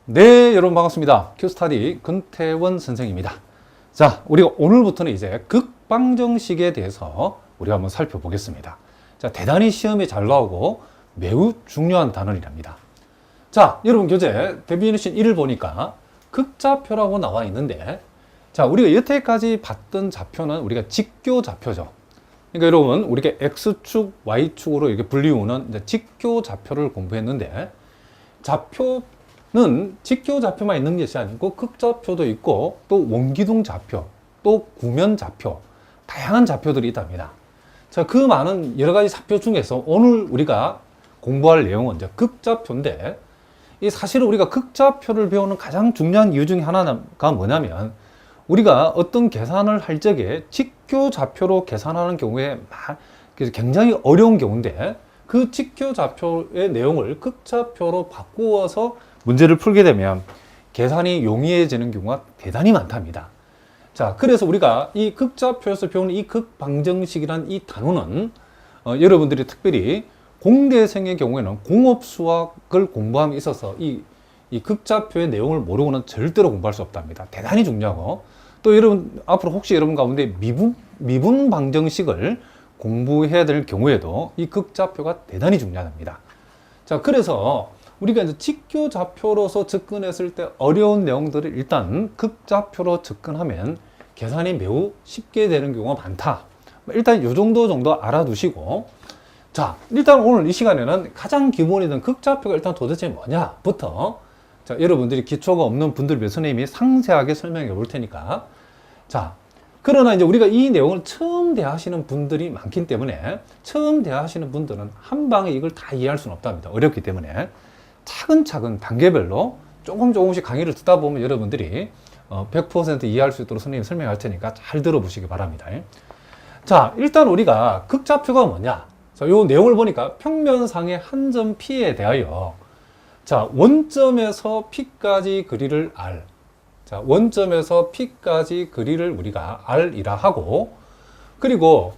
네, 여러분 반갑습니다. 큐스타디 근태원 선생입니다. 자, 우리가 오늘부터는 이제 극방정식에 대해서 우리가 한번 살펴보겠습니다. 자, 대단히 시험에 잘 나오고 매우 중요한 단원이랍니다. 자, 여러분 교재 데피니션 1을 보니까 극좌표라고 나와 있는데, 자, 우리가 여태까지 봤던 좌표는 우리가 직교 좌표죠. 그러니까 여러분, 우리가 X축, Y축으로 이렇게 불리우는 이제 직교 좌표를 공부했는데, 좌표는 직교 좌표만 있는 것이 아니고 극좌표도 있고 또 원기둥 좌표, 또 구면 좌표, 다양한 좌표들이 있답니다. 자, 그 많은 여러 가지 좌표 중에서 오늘 우리가 공부할 내용은 이제 극좌표인데, 이 사실은 우리가 극좌표를 배우는 가장 중요한 이유 중에 하나가 뭐냐면, 우리가 어떤 계산을 할 적에 직교 좌표로 계산하는 경우에 굉장히 어려운 경우인데, 그 직교 좌표의 내용을 극좌표로 바꾸어서 문제를 풀게 되면 계산이 용이해지는 경우가 대단히 많답니다. 자, 그래서 우리가 이 극좌표에서 배우는 이 극방정식이라는 이 단어는 여러분들이 특별히 공대생의 경우에는 공업수학을 공부함에 있어서 이 극좌표의 내용을 모르고는 절대로 공부할 수 없답니다. 대단히 중요하고, 또 여러분 앞으로 혹시 여러분 가운데 미분 방정식을 공부해야 될 경우에도 이 극좌표가 대단히 중요합니다. 자, 그래서 우리가 이제 직교 좌표로서 접근했을 때 어려운 내용들을 일단 극좌표로 접근하면 계산이 매우 쉽게 되는 경우가 많다. 일단 이 정도 알아두시고, 자, 일단 오늘 이 시간에는 가장 기본이던 극좌표가 일단 도대체 뭐냐부터, 자, 여러분들이 기초가 없는 분들 위해 선생님이 상세하게 설명해 볼 테니까. 자, 그러나 이제 우리가 이 내용을 처음 대하시는 분들이 많기 때문에, 처음 대하시는 분들은 한 방에 이걸 다 이해할 수는 없답니다. 어렵기 때문에 차근차근 단계별로 조금씩 강의를 듣다 보면 여러분들이 100% 이해할 수 있도록 선생님이 설명할 테니까 잘 들어보시기 바랍니다. 자, 일단 우리가 극좌표가 뭐냐? 자, 요 내용을 보니까 평면상의 한 점 P에 대하여, 자, 원점에서 P까지 거리를 R. 자, 원점에서 P까지 거리를 우리가 R이라 하고, 그리고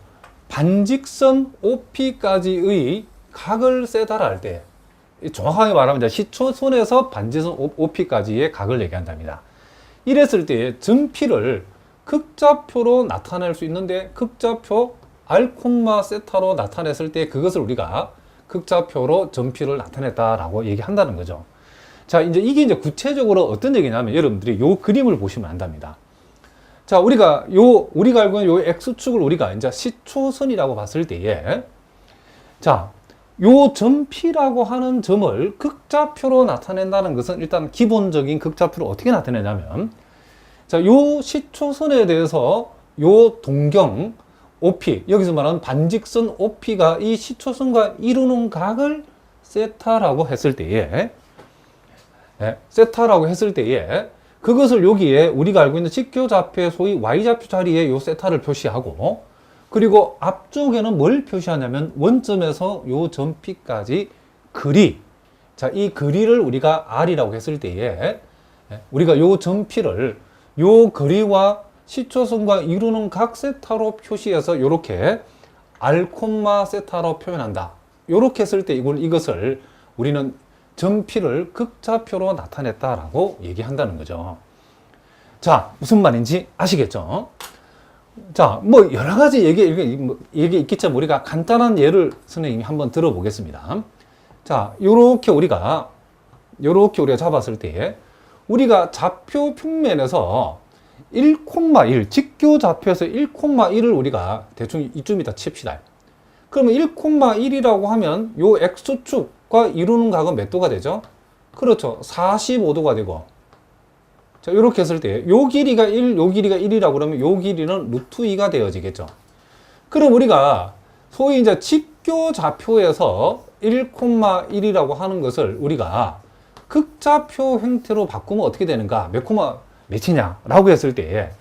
반직선 OP까지의 각을 세다라 할 때, 정확하게 말하면 시초선에서 반직선 OP까지의 각을 얘기한답니다. 이랬을 때 점 P를 극좌표로 나타낼 수 있는데, 극좌표 R, 세타로 나타냈을 때 그것을 우리가 극좌표로 점 P를 나타냈다라고 얘기한다는 거죠. 자, 이게 구체적으로 어떤 얘기냐면, 여러분들이 요 그림을 보시면 안답니다. 자, 우리가 알고 있는 요 X축을 우리가 이제 시초선이라고 봤을 때에, 자, 요 점 P라고 하는 점을 극좌표로 나타낸다는 것은 일단 기본적인 극좌표를 어떻게 나타내냐면, 자, 요 시초선에 대해서 요 동경 OP, 여기서 말하는 반직선 OP가 이 시초선과 이루는 각을 세타라고 했을 때에, 그것을 여기에 우리가 알고 있는 직교 좌표의 소위 Y좌표 자리에 요 세타를 표시하고, 그리고 앞쪽에는 뭘 표시하냐면 원점에서 요 점 P까지 거리. 자, 이 거리를 우리가 R이라고 했을 때에, 우리가 요 점 P를 요 거리와 시초선과 이루는 각 세타로 표시해서 요렇게 R, 세타로 표현한다. 요렇게 했을 때 이것을 우리는 점 P를 극좌표로 나타냈다라고 얘기한다는 거죠. 자, 무슨 말인지 아시겠죠? 자, 뭐 여러 가지 얘기 있겠지만 우리가 간단한 예를 선생님이 한번 들어보겠습니다. 자, 요렇게 우리가 잡았을 때, 우리가 좌표 평면에서 1,1, 직교 좌표에서 1,1을 우리가 대충 이쯤이다 칩시다. 그러면 1,1이라고 하면 요 X축과 이루는 각은 몇 도가 되죠? 그렇죠. 45도가 되고. 자, 이렇게 했을 때 요 길이가 1, 요 길이가 1이라고 그러면 요 길이는 루트 2가 되어지겠죠. 그럼 우리가 소위 이제 직교 좌표에서 1,1이라고 하는 것을 우리가 극좌표 형태로 바꾸면 어떻게 되는가? 몇 콤마 몇이냐라고 했을 때,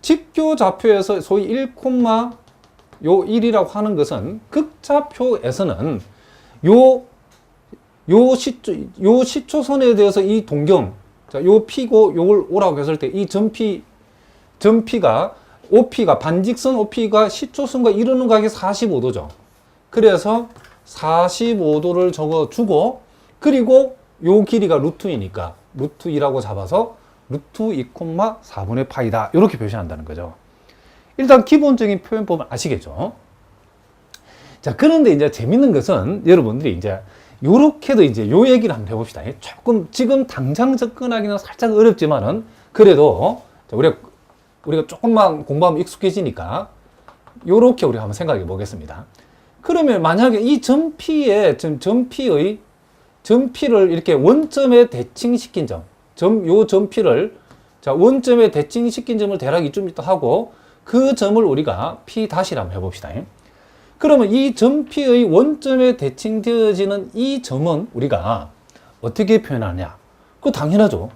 직교 좌표에서 소위 1,1이라고 하는 것은 극좌표에서는 요 시초선에 대해서 이 동경, 자, 요 P고 요걸 오라고 했을 때 이 점 P가 OP가 반직선 OP가 시초선과 이루는 각이 45도죠. 그래서 45도를 적어주고, 그리고 요 길이가 루트 2니까 루트 2라고 잡아서 루트 2, 4분의 파이다. 이렇게 표시한다는 거죠. 일단 기본적인 표현법은 아시겠죠? 자, 그런데 이제 재밌는 것은 여러분들이 이제 요렇게도 이제 요 얘기를 한번 해봅시다. 조금 지금 당장 접근하기는 살짝 어렵지만은 그래도 우리가 조금만 공부하면 익숙해지니까 요렇게 우리가 한번 생각해 보겠습니다. 그러면 만약에 이 점P의 점P를 이렇게 원점에 대칭시킨 요 점P를 자, 원점에 대칭시킨 점을 대략 이쯤 있다 하고 그 점을 우리가 P'를 한번 해봅시다. 그러면 이 점P의 원점에 대칭되어지는 이 점은 우리가 어떻게 표현하냐? 그거 당연하죠.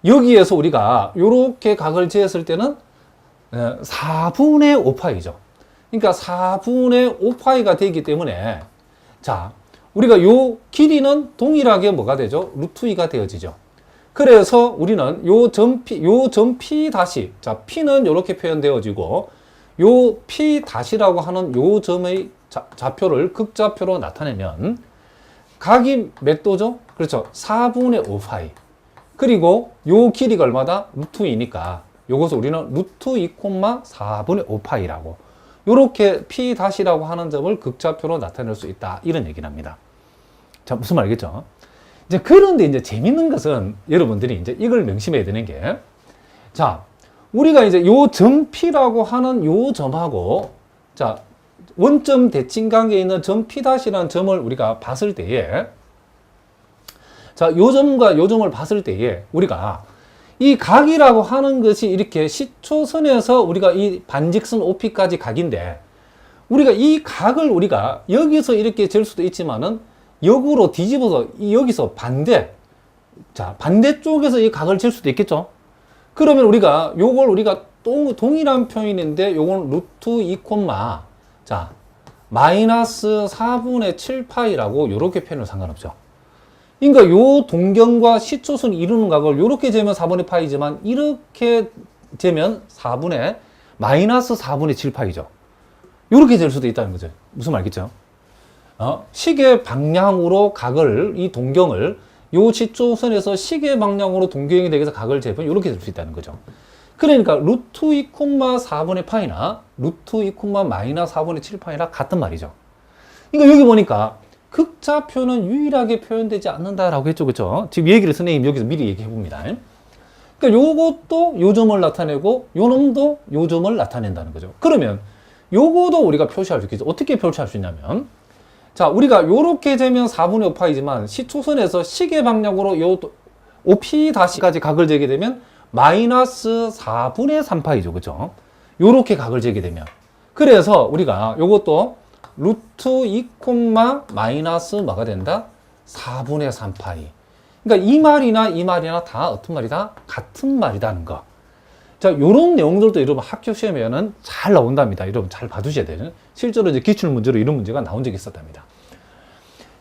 여기에서 우리가 이렇게 각을 재었을 때는 4분의 5파이죠. 그러니까 4분의 5파이가 되기 때문에 자, 우리가 요 길이는 동일하게 뭐가 되죠? 루트 2가 되어지죠. 그래서 우리는 요 점 P 다시, 자, P는 이렇게 표현되어지고, 요 P 다시라고 하는 요 점의 좌표를 극좌표로 나타내면, 각이 몇 도죠? 그렇죠. 4분의 5파이. 그리고 요 길이가 얼마다? 루트 2니까, 요것을 우리는 루트 2, 4분의 5파이라고. 요렇게 P 다시라고 하는 점을 극좌표로 나타낼 수 있다. 이런 얘기를 합니다. 자, 무슨 말 알겠죠? 이제 그런데 이제 재밌는 것은 여러분들이 이제 이걸 명심해야 되는 게, 자, 우리가 이제 요 점 P라고 하는 요 점하고, 자, 원점 대칭 관계에 있는 점 P'라는 점을 우리가 봤을 때에, 자, 요 점과 요 점을 봤을 때에 우리가 이 각이라고 하는 것이 이렇게 시초선에서 우리가 이 반직선 OP까지 각인데, 우리가 이 각을 우리가 여기서 이렇게 잴 수도 있지만은 역으로 뒤집어서 여기서 반대쪽에서 이 각을 잴 수도 있겠죠. 그러면 우리가 요걸 우리가 동일한 표현인데 요건 루트 2, 자, 마이너스 4분의 7파이라고 요렇게 표현을 상관없죠. 그러니까 요 동경과 시초선이 이루는 각을 요렇게 재면 4분의 파이지만 이렇게 재면 마이너스 4분의 7파이죠. 요렇게 잴 수도 있다는 거죠. 무슨 말겠죠? 시계 방향으로 각을, 이 동경을, 요 시초선에서 시계 방향으로 동경이 되기 위해서 각을 재면 이렇게 될 수 있다는 거죠. 그러니까 루트 2, 4분의 파이나 루트 2, 마이너스 4분의 7파이나 같은 말이죠. 그러니까 여기 보니까 극좌표는 유일하게 표현되지 않는다라고 했죠. 그렇죠? 지금 얘기를 선생님 여기서 미리 얘기해 봅니다. 그러니까 요것도 요 점을 나타내고 요 놈도 요 점을 나타낸다는 거죠. 그러면 요거도 우리가 표시할 수 있겠죠. 어떻게 표시할 수 있냐면, 자, 우리가 요렇게 재면 4분의 5파이지만 시초선에서 시계 방향으로 요 OP 다시까지 각을 재게 되면 마이너스 4분의 3파이죠. 그죠? 요렇게 각을 재게 되면. 그래서 우리가 요것도 루트 2, 마이너스 뭐가 된다? 4분의 3파이. 그러니까 이 말이나 다 어떤 말이다? 같은 말이다는 거. 자, 요런 내용들도 여러분 학교 시험에는 잘 나온답니다. 여러분 잘 봐두셔야 돼요. 실제로 이제 기출 문제로 이런 문제가 나온 적이 있었답니다.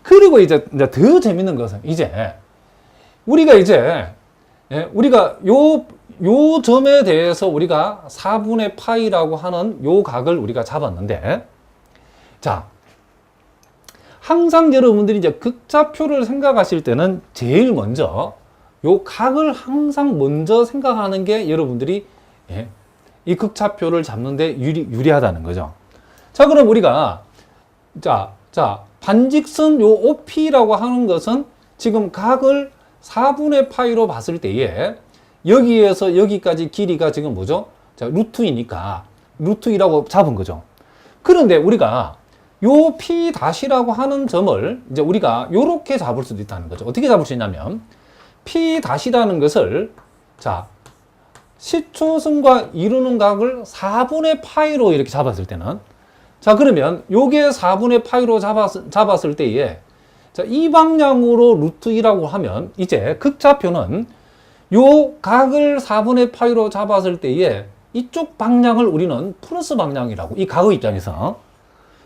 그리고 이제 더 재밌는 것은 이제 우리가 요 점에 대해서 우리가 4분의 파이라고 하는 요 각을 우리가 잡았는데, 자, 항상 여러분들이 이제 극좌표를 생각하실 때는 제일 먼저 요 각을 항상 먼저 생각하는 게 여러분들이 이 극좌표를 잡는데 유리하다는 거죠. 자, 그럼 우리가 자, 반직선 요 OP라고 하는 것은 지금 각을 4분의 파이로 봤을 때에 여기에서 여기까지 길이가 지금 뭐죠? 자, 루트 2니까 루트 2라고 잡은 거죠. 그런데 우리가 요 P 다시라고 하는 점을 이제 우리가 요렇게 잡을 수도 있다는 거죠. 어떻게 잡을 수 있냐면 P 다시라는 것을, 자, 시초선과 이루는 각을 4분의 파이로 이렇게 잡았을 때는, 자, 그러면 요게 4분의 파이로 잡았을 때에, 자, 이 방향으로 루트 2라고 하면 이제 극좌표는 요 각을 4분의 파이로 잡았을 때에 이쪽 방향을 우리는 플러스 방향이라고, 이 각의 입장에서.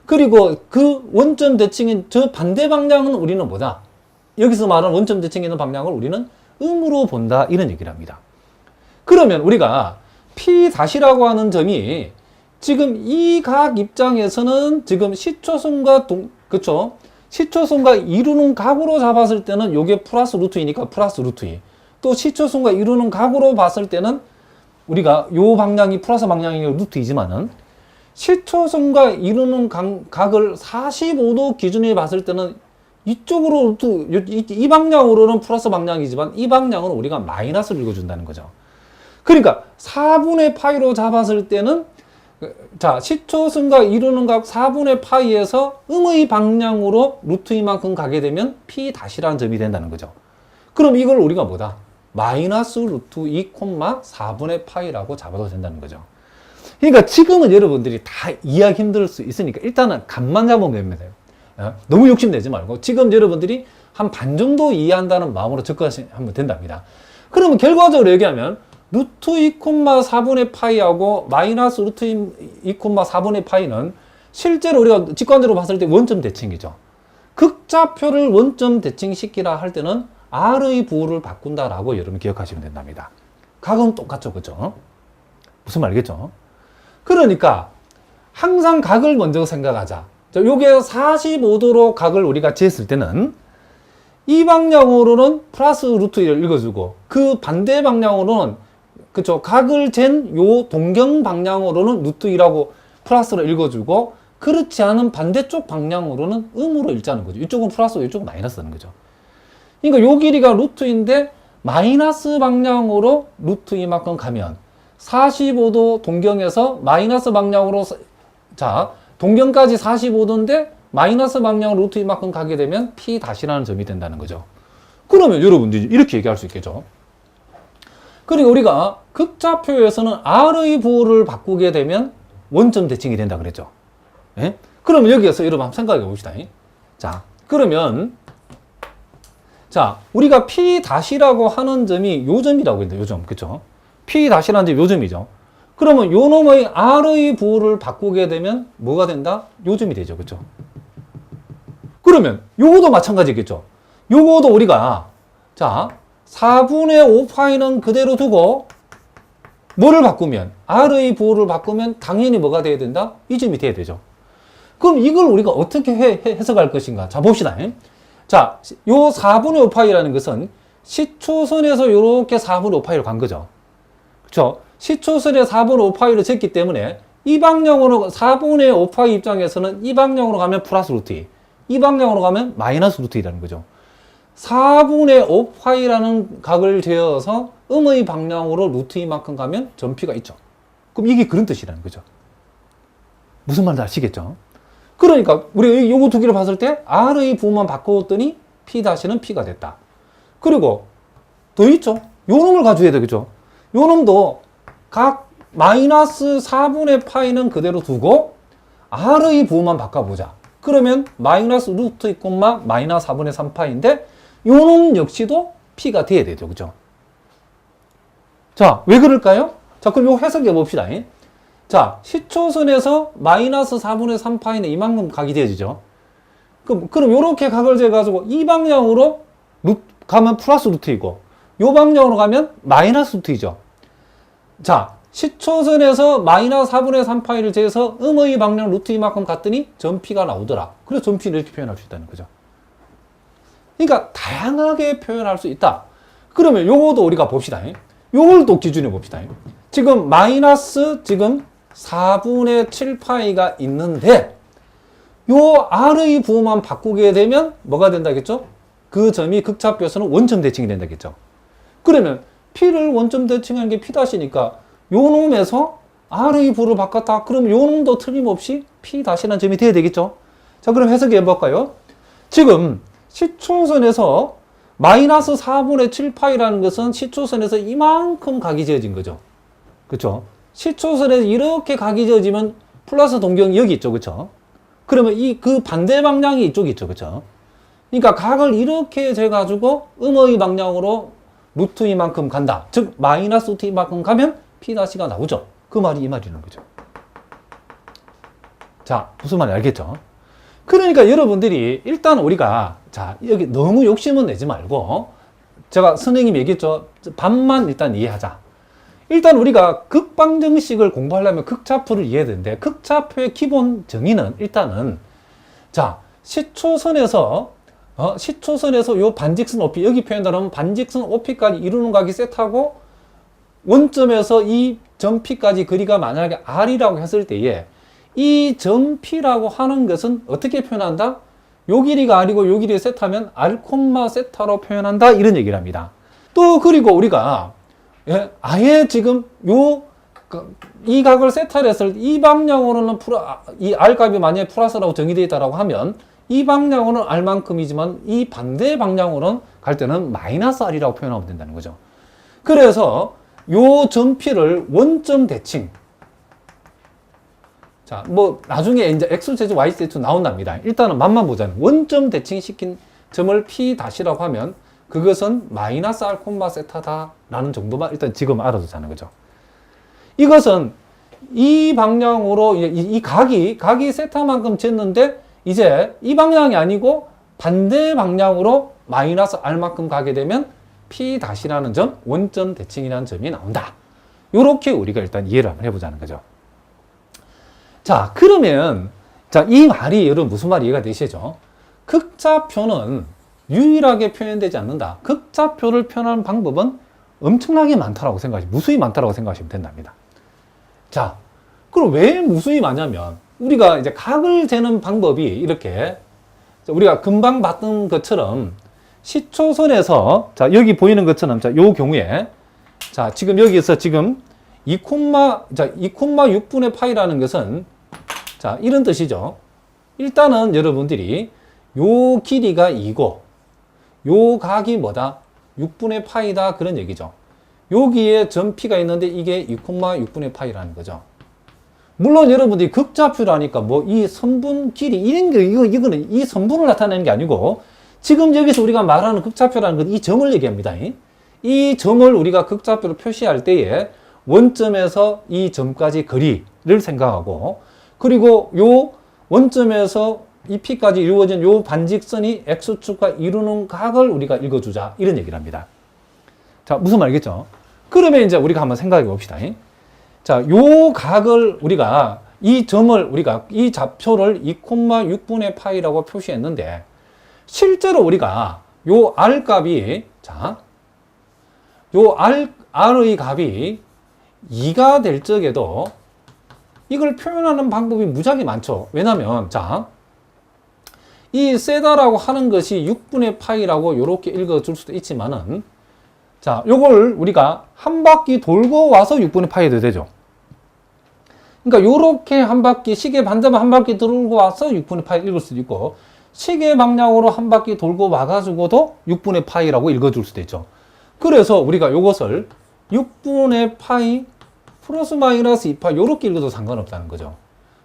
그리고 그 원점 대칭인 저 반대 방향은 우리는 뭐다? 여기서 말하는 원점 대칭에 있는 방향을 우리는 음으로 본다, 이런 얘기를 합니다. 그러면 우리가 P 다시라고 하는 점이 지금 이 각 입장에서는 지금 시초선과 그쵸? 시초선과 이루는 각으로 잡았을 때는 요게 플러스 루트 2니까 플러스 루트 2. 또 시초선과 이루는 각으로 봤을 때는 우리가 요 방향이 플러스 방향이고 루트 2지만은 시초선과 이루는 각을 45도 기준에 봤을 때는 이쪽으로 이 방향으로는 플러스 방향이지만 이 방향으로 우리가 마이너스를 읽어준다는 거죠. 그러니까 4분의 파이로 잡았을 때는 자 시초선과 이루는 각 4분의 파이에서 음의 방향으로 루트 2만큼 가게 되면 P 다시라는 점이 된다는 거죠. 그럼 이걸 우리가 뭐다? 마이너스 루트 2, 4분의 파이라고 잡아도 된다는 거죠. 그러니까 지금은 여러분들이 다 이해하기 힘들 수 있으니까 일단은 감만 잡으면 됩니다. 너무 욕심내지 말고 지금 여러분들이 한 반 정도 이해한다는 마음으로 접근하시면 된답니다. 그러면 결과적으로 얘기하면 루트 2,4분의 파이하고 마이너스 루트 2,4분의 파이는 실제로 우리가 직관적으로 봤을 때 원점 대칭이죠. 극좌표를 원점 대칭시키라 할 때는 R의 부호를 바꾼다라고 여러분 기억하시면 된답니다. 각은 똑같죠, 그죠? 무슨 말이겠죠? 그러니까 항상 각을 먼저 생각하자. 요게 45도로 각을 우리가 재었을 때는 이 방향으로는 플러스 루트 1을 읽어주고 그 반대 방향으로는 그쵸 각을 잰 요 동경 방향으로는 루트 2라고 플러스로 읽어주고 그렇지 않은 반대쪽 방향으로는 음으로 읽자는 거죠. 이쪽은 플러스고 이쪽은 마이너스라는 거죠. 그러니까 요 길이가 루트인데 마이너스 방향으로 루트 2만큼 가면 45도 동경에서 마이너스 방향으로 자 동경까지 45도인데 마이너스 방향으로 루트 2만큼 가게 되면 P 다시라는 점이 된다는 거죠. 그러면 여러분들이 이렇게 얘기할 수 있겠죠. 그리고 우리가 극좌표에서는 R의 부호를 바꾸게 되면 원점 대칭이 된다 그랬죠. 예? 그럼 여기에서 여러분 한번 생각해 봅시다. 자, 그러면 자, 우리가 P 다시라고 하는 점이 요 점이라고 했는데 요 점, 그쵸? P 다시라는 점이 요 점이죠. 그러면 요 놈의 R의 부호를 바꾸게 되면 뭐가 된다? 요 점이 되죠, 그쵸? 그러면 요거도 마찬가지겠죠. 요거도 우리가 자 4분의 5파이는 그대로 두고 뭐를 바꾸면 R의 부호를 바꾸면 당연히 뭐가 돼야 된다? 이 점이 돼야 되죠. 그럼 이걸 우리가 어떻게 해석할 것인가? 자 봅시다. 자, 요 4분의 5파이라는 것은 시초선에서 요렇게 4분의 5파이로 간 거죠. 그렇죠? 시초선에 4분의 5파이를 쟀기 때문에 이 방향으로 4분의 5파이 입장에서는 이 방향으로 가면 플러스 루트 2, 이 방향으로 가면 마이너스 루트 2라는 거죠. 4분의 5파이라는 각을 재어서 음의 방향으로 루트 2만큼 가면 점P가 있죠. 그럼 이게 그런 뜻이라는 거죠. 무슨 말인지 아시겠죠? 그러니까 우리 요거 두 개를 봤을 때 R의 부호만 바꿨더니 P 다시는 P가 됐다. 그리고 더 있죠. 요 놈을 가져야 되겠죠. 요 놈도 각 마이너스 4분의 파이는 그대로 두고 R의 부호만 바꿔보자. 그러면 마이너스 루트 2, 마이너스 4분의 3파인데 요놈 역시도 P가 돼야 되죠. 그죠? 자, 왜 그럴까요? 자, 그럼 요 해석해 봅시다. 자, 시초선에서 마이너스 4분의 3파이는 이만큼 각이 되어지죠. 그럼 요렇게 각을 재가지고 이 방향으로 가면 플러스 루트이고 요 방향으로 가면 마이너스 루트이죠. 자, 시초선에서 마이너스 4분의 3파이를 재서 음의 방향 루트 이만큼 갔더니 점P가 나오더라. 그래서 점P를 이렇게 표현할 수 있다는 거죠. 그러니까 다양하게 표현할 수 있다. 그러면 요거도 우리가 봅시다. 요걸 또 기준에 봅시다. 지금 마이너스 지금 4분의 7파이가 있는데 요 R의 부호만 바꾸게 되면 뭐가 된다겠죠? 그 점이 극좌표에서는 원점 대칭이 된다겠죠. 그러면 P를 원점 대칭하는 게 P-니까 요 놈에서 R의 부호를 바꿨다. 그럼 요 놈도 틀림없이 P-라는 점이 돼야 되겠죠. 자, 그럼 해석해 볼까요? 지금 시초선에서 마이너스 4분의 7파이라는 것은 시초선에서 이만큼 각이 지어진 거죠. 그렇죠? 시초선에서 이렇게 각이 지어지면 플러스 동경이 여기 있죠. 그렇죠? 그러면 그 반대 방향이 이쪽이 있죠. 그렇죠? 그러니까 각을 이렇게 재가지고 음의 방향으로 루트 2만큼 간다. 즉 마이너스 루트 2만큼 가면 P'가 나오죠. 그 말이 이 말이라는 거죠. 자, 무슨 말인지 알겠죠? 그러니까 여러분들이 일단 우리가 자 여기 너무 욕심은 내지 말고 제가 선생님이 얘기했죠. 반만 일단 이해하자. 일단 우리가 극방정식을 공부하려면 극좌표를 이해해야 되는데 극좌표의 기본 정의는 일단은 자 시초선에서 요 반직선 OP, 여기 표현하면 반직선 OP까지 이루는 각이 세타고, 원점에서 이 점 P까지 거리가 만약에 R이라고 했을 때에, 이 점 P라고 하는 것은 어떻게 표현한다? 요 길이가 R이고 요 길이가 세타면 R, 세타로 표현한다. 이런 얘기를 합니다. 또 그리고 우리가 아예 지금 이 각을 세타를 했을 때 이 방향으로는 이 R값이 만약에 플러스라고 정의되어 있다고 하면 이 방향으로는 R만큼이지만 이 반대 방향으로는 갈 때는 마이너스 R이라고 표현하면 된다는 거죠. 그래서 요 점 P를 원점 대칭. 자, 뭐 나중에 이제 X제곱 Y제곱 나온답니다. 일단은 맛만 보자면 원점 대칭 시킨 점을 P-라고 하면 그것은 마이너스 R, 세타다라는 정도만 일단 지금 알아두자는 거죠. 이것은 이 방향으로 이 각이 세타만큼 쟀는데 이제 이 방향이 아니고 반대 방향으로 마이너스 R만큼 가게 되면 P-라는 점, 원점 대칭이라는 점이 나온다. 요렇게 우리가 일단 이해를 한번 해보자는 거죠. 자, 그러면 이 말이 여러분 무슨 말이 이해가 되시죠? 극좌표는 유일하게 표현되지 않는다. 극좌표를 표현하는 방법은 엄청나게 많다라고 무수히 많다라고 생각하시면 된답니다. 자, 그럼 왜 무수히 많냐면 우리가 이제 각을 재는 방법이 이렇게 우리가 금방 봤던 것처럼 시초선에서 여기 보이는 것처럼 요 경우에 지금 여기서 지금 2,6분의 파이라는 것은 이런 뜻이죠. 일단은 여러분들이 요 길이가 2고 요 각이 뭐다? 6분의 파이다 그런 얘기죠. 여기에 점 P가 있는데 이게 2,6분의 파이라는 거죠. 물론 여러분들이 극좌표라니까 뭐 이 선분 길이 이런 게 이거는 이 선분을 나타내는 게 아니고 지금 여기서 우리가 말하는 극좌표라는 건 이 점을 얘기합니다. 이 점을 우리가 극좌표로 표시할 때에 원점에서 이 점까지 거리를 생각하고 그리고 요 원점에서 이 P까지 이루어진 요 반직선이 X축과 이루는 각을 우리가 읽어주자 이런 얘기를 합니다. 자, 무슨 말이겠죠? 그러면 이제 우리가 한번 생각해 봅시다. 자, 요 각을 우리가 이 점을 우리가 이 좌표를 2,6분의 파이라고 표시했는데 실제로 우리가 요 R 값이 요 R의 값이 2가 될 적에도 이걸 표현하는 방법이 무지하게 많죠. 왜냐면 이 세다라고 하는 것이 6분의 파이라고 이렇게 읽어줄 수도 있지만은 요걸 우리가 한 바퀴 돌고 와서 6분의 파이도 되죠. 그러니까 요렇게 한 바퀴 시계 반대만 한 바퀴 돌고 와서 6분의 파이 읽을 수도 있고 시계 방향으로 한 바퀴 돌고 와가지고도 6분의 파이라고 읽어줄 수도 있죠. 그래서 우리가 요것을 6분의 파이 플러스 마이너스 2파이 요렇게 읽어도 상관없다는 거죠.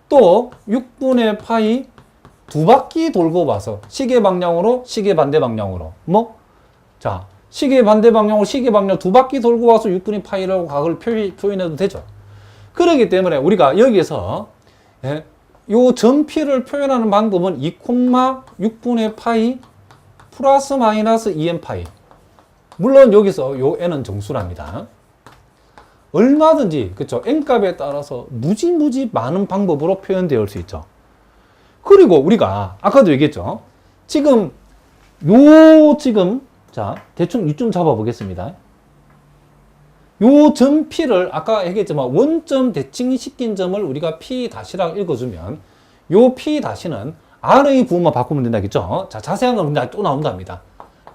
또 6분의 파이 두 바퀴 돌고 와서 시계 방향으로 시계 반대 방향으로 시계 반대 방향으로 시계 방향 두 바퀴 돌고 와서 6분의 파이라고 각을 표현해도 되죠. 그렇기 때문에 우리가 여기에서 요 점 P를 표현하는 방법은 2,6분의 파이 플러스 마이너스 2n 파이. 물론 여기서 요 n은 정수랍니다. 얼마든지 그쵸 n값에 따라서 무지 많은 방법으로 표현되어 올 수 있죠. 그리고 우리가 아까도 얘기했죠. 지금 대충 이쯤 잡아 보겠습니다. 요 점 P를 아까 얘기했지만 원점 대칭 시킨 점을 우리가 P-라고 읽어주면 요 P-는 R의 부호만 바꾸면 된다겠죠. 자세한 건 근데 또 나온답니다.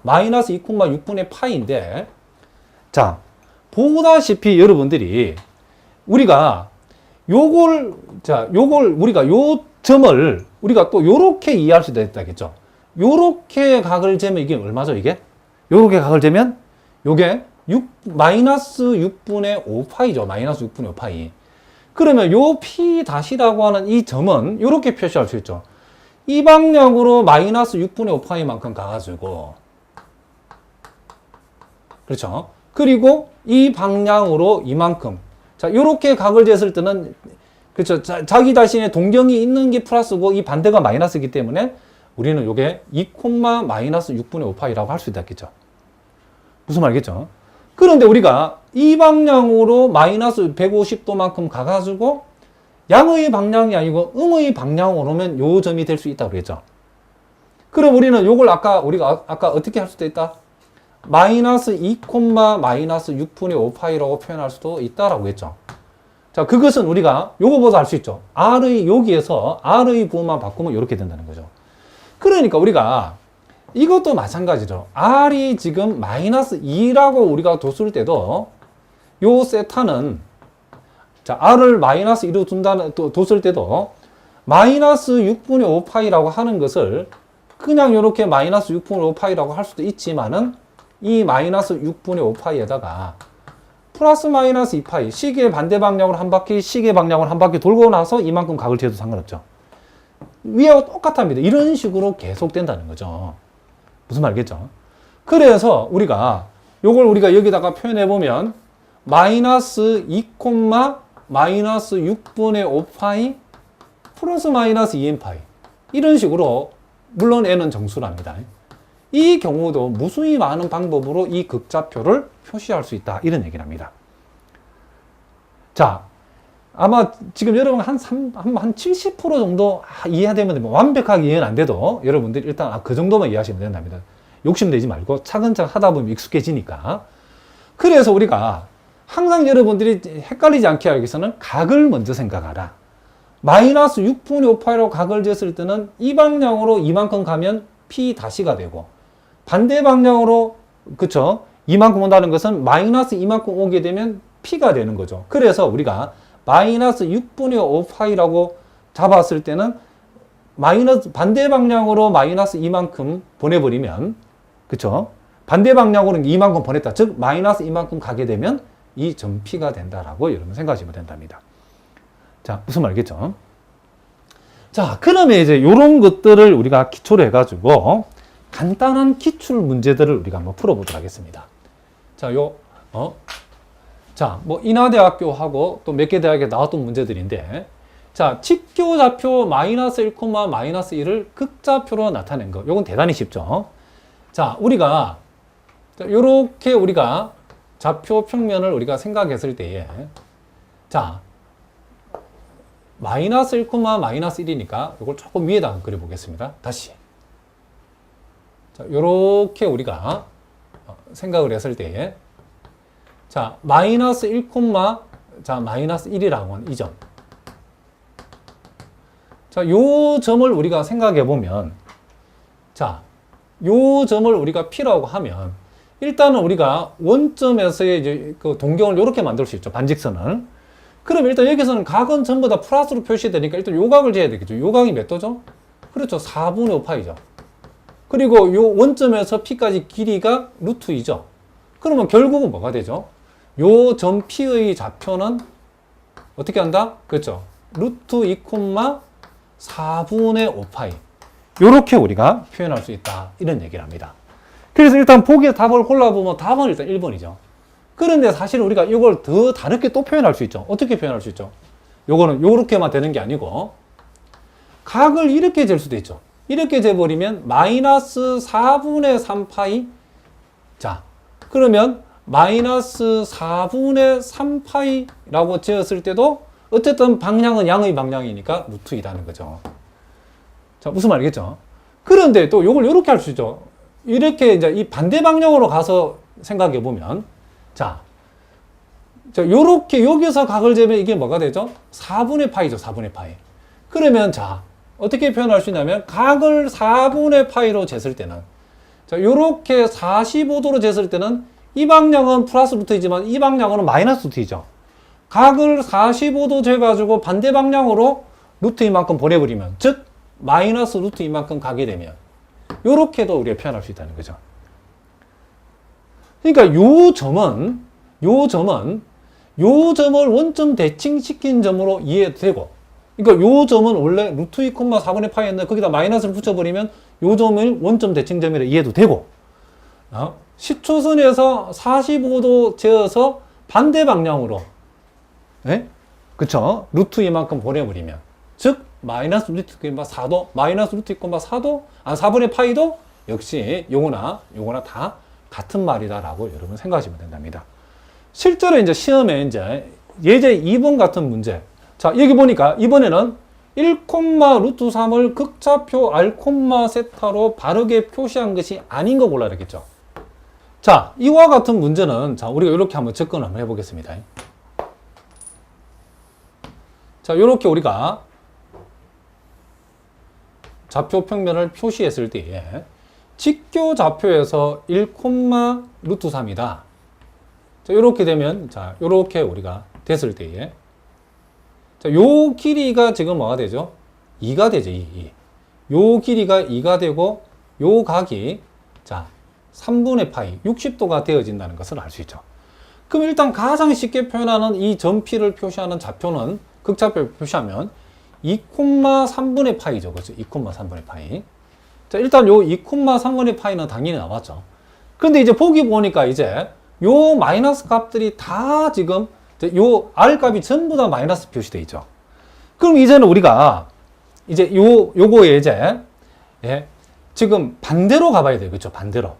마이너스 2,6분의 파이인데 보다시피 여러분들이 우리가 요걸 우리가 요 점을 우리가 또 요렇게 이해할 수도 있다겠죠. 요렇게 각을 재면 이게 얼마죠, 이게? 요렇게 각을 재면 요게 마이너스 6분의 5파이죠. 마이너스 6분의 5파이. 그러면 요 P-라고 하는 이 점은 요렇게 표시할 수 있죠. 이 방향으로 마이너스 6분의 5파이만큼 가가지고 그렇죠. 그리고 이 방향으로 이만큼. 요렇게 각을 쟀을 때는 그렇죠. 자기 자신의 동경이 있는 게 플러스고 이 반대가 마이너스이기 때문에 우리는 요게 2, 마이너스 6분의 5파이라고 할 수 있겠죠. 무슨 말이겠죠? 그런데 우리가 이 방향으로 마이너스 150도만큼 가가지고 양의 방향이 아니고 음의 방향으로 오면 요 점이 될 수 있다고 그랬죠. 그럼 우리는 요걸 우리가 아까 어떻게 할 수도 있다? 마이너스 2, 마이너스 6분의 5파이라고 표현할 수도 있다라고 했죠. 자, 그것은 우리가 요거보다 할 수 있죠. 여기에서 R의 부호만 바꾸면 이렇게 된다는 거죠. 그러니까 우리가 이것도 마찬가지죠. R이 지금 마이너스 2라고 우리가 뒀을 때도 요 세타는 자, R을 마이너스 2로 뒀을 때도 마이너스 6분의 5파이라고 하는 것을 그냥 이렇게 마이너스 6분의 5파이라고 할 수도 있지만은 이 마이너스 6분의 5파이에다가 플러스 마이너스 2파이 시계 반대 방향으로 한 바퀴 시계 방향으로 한 바퀴 돌고 나서 이만큼 각을 재도 상관없죠. 위하고 똑같답니다. 이런 식으로 계속 된다는 거죠. 무슨 말겠죠? 그래서 요걸 우리가 여기다가 표현해 보면 마이너스 2, 마이너스 6분의 5파이 플러스 마이너스 2n파이 이런 식으로 물론 n은 정수랍니다. 이 경우도 무수히 많은 방법으로 이 극좌표를 표시할 수 있다. 이런 얘기를 합니다. 자, 아마 지금 여러분 한 70% 정도 이해되면 됩니다. 완벽하게 이해는 안 돼도 여러분들이 일단 그 정도만 이해하시면 된답니다. 욕심내지 말고 차근차근 하다 보면 익숙해지니까. 그래서 우리가 항상 여러분들이 헷갈리지 않게 하기 위해서는 각을 먼저 생각하라. 마이너스 6분의 5파이로 각을 쟀을 때는 이 방향으로 이만큼 가면 P-가 되고 반대 방향으로 그쵸? 이만큼 온다는 것은 마이너스 이만큼 오게 되면 P가 되는 거죠. 그래서 우리가 마이너스 6분의 5파이라고 잡았을 때는 반대 방향으로 마이너스 이만큼 보내버리면 그쵸? 반대 방향으로 이만큼 보냈다. 즉 마이너스 이만큼 가게 되면 이 점 P가 된다라고 여러분 생각하시면 된답니다. 자, 무슨 말이겠죠? 자, 그러면 이제 이런 것들을 우리가 기초로 해가지고 간단한 기출 문제들을 우리가 한번 풀어보도록 하겠습니다. 자, 뭐 인하대학교 하고 또 몇 개 대학에 나왔던 문제들인데, 자, 직교좌표 마이너스 1, 마이너스 1을 극좌표로 나타낸 거. 요건 대단히 쉽죠. 자, 요렇게 우리가 좌표 평면을 우리가 생각했을 때에, 자, 마이너스 1, 마이너스 1이니까 이걸 조금 위에다가 그려보겠습니다. 다시. 자, 요렇게 우리가 생각을 했을 때에, 자, 마이너스 1, 자, 마이너스 1이라고 하는 이 점. 자, 요 점을 우리가 생각해 보면, 자, 요 점을 우리가 P라고 하면, 일단은 우리가 원점에서의 이제 그 동경을 이렇게 만들 수 있죠. 반직선을. 그럼 일단 여기서는 각은 전부 다 플러스로 표시되니까 일단 요 각을 재야 되겠죠. 요 각이 몇 도죠? 그렇죠. 4분의 5파이죠. 그리고 요 원점에서 P까지 길이가 루트 2죠. 그러면 결국은 뭐가 되죠? 요 점 P의 좌표는 어떻게 한다? 그렇죠. 루트 2, 4분의 5파이. 요렇게 우리가 표현할 수 있다. 이런 얘기를 합니다. 그래서 일단 보기에 답을 골라보면 답은 일단 1번이죠. 그런데 사실 우리가 이걸 더 다르게 또 표현할 수 있죠. 어떻게 표현할 수 있죠? 요거는 요렇게만 되는 게 아니고 각을 이렇게 잴 수도 있죠. 이렇게 재버리면 마이너스 4분의 3파이. 자, 그러면 마이너스 4분의 3파이라고 재었을 때도 어쨌든 방향은 양의 방향이니까 루트 2라는 거죠. 자, 무슨 말이겠죠? 그런데 또 요걸 요렇게 할 수 있죠. 이렇게 이제 이 반대 방향으로 가서 생각해 보면, 자, 요렇게 여기서 각을 재면 이게 뭐가 되죠? 4분의 파이죠, 4분의 파이. 그러면 자, 어떻게 표현할 수 있냐면, 각을 4분의 파이로 쟀을 때는, 자, 요렇게 45도로 쟀을 때는 이 방향은 플러스 루트이지만 이 방향은 마이너스 루트이죠. 각을 45도 재가지고 반대 방향으로 루트 이만큼 보내버리면, 즉, 마이너스 루트 이만큼 가게 되면, 요렇게도 우리가 표현할 수 있다는 거죠. 그러니까 요 점을 원점 대칭시킨 점으로 이해되고, 그러니까 요 점은 원래 루트 2, 4분의 파이였는데 거기다 마이너스를 붙여버리면 요 점을 원점 대칭점이라 이해도 되고, 시초선에서 45도 재어서 반대 방향으로, 네? 그쵸? 루트 이만큼 보내버리면, 즉, 마이너스 루트 4도, 마이너스 루트 4도, 4분의 파이도 역시 요거나 다 같은 말이다라고 여러분 생각하시면 된답니다. 실제로 이제 시험에 이제 예제 2번 같은 문제. 자, 여기 보니까 이번에는 1, 루트 3을 극좌표 R, 세타로 바르게 표시한 것이 아닌 거 골라야 되겠죠. 자, 이와 같은 문제는 자, 우리가 이렇게 한번 접근을 한번 해보겠습니다. 자, 이렇게 우리가 좌표 평면을 표시했을 때에 직교 좌표에서 1, 루트 3이다. 자, 이렇게 되면, 자, 이렇게 우리가 됐을 때에 자, 요 길이가 지금 뭐가 되죠? 2가 되죠, 2. 요 길이가 2가 되고, 요 각이, 자, 3분의 파이, 60도가 되어진다는 것을 알 수 있죠. 그럼 일단 가장 쉽게 표현하는 이 점피를 표시하는 좌표는, 극좌표를 표시하면 2,3분의 파이죠. 그렇죠? 2,3분의 파이. 자, 일단 요 2,3분의 파이는 당연히 나왔죠. 근데 이제 보기 보니까 이제 요 마이너스 값들이 다 지금 요 R 값이 전부 다 마이너스 표시되어 있죠. 그럼 이제는 우리가 이제 요거에 이제 예, 지금 반대로 가봐야 돼요. 그렇죠? 반대로.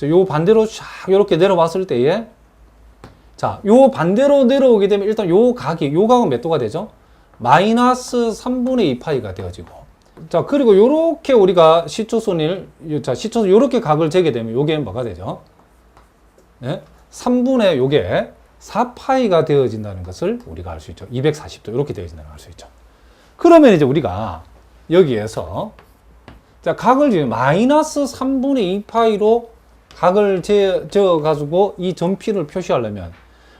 요 반대로 샥 이렇게 내려왔을 때에 자, 요 반대로 내려오게 되면 일단 요 각은 몇 도가 되죠? 마이너스 3분의 2파이가 되어지고. 자, 그리고 요렇게 우리가 시초선을, 자, 시초선 요렇게 각을 재게 되면 요게 뭐가 되죠? 예? 3분의 요게 4파이가 되어진다는 것을 우리가 알 수 있죠. 240도 이렇게 되어진다는 걸 알 수 있죠. 그러면 이제 우리가 여기에서 자, 각을 지금 마이너스 3분의 2파이로 각을 재어가지고 이 점피를 표시하려면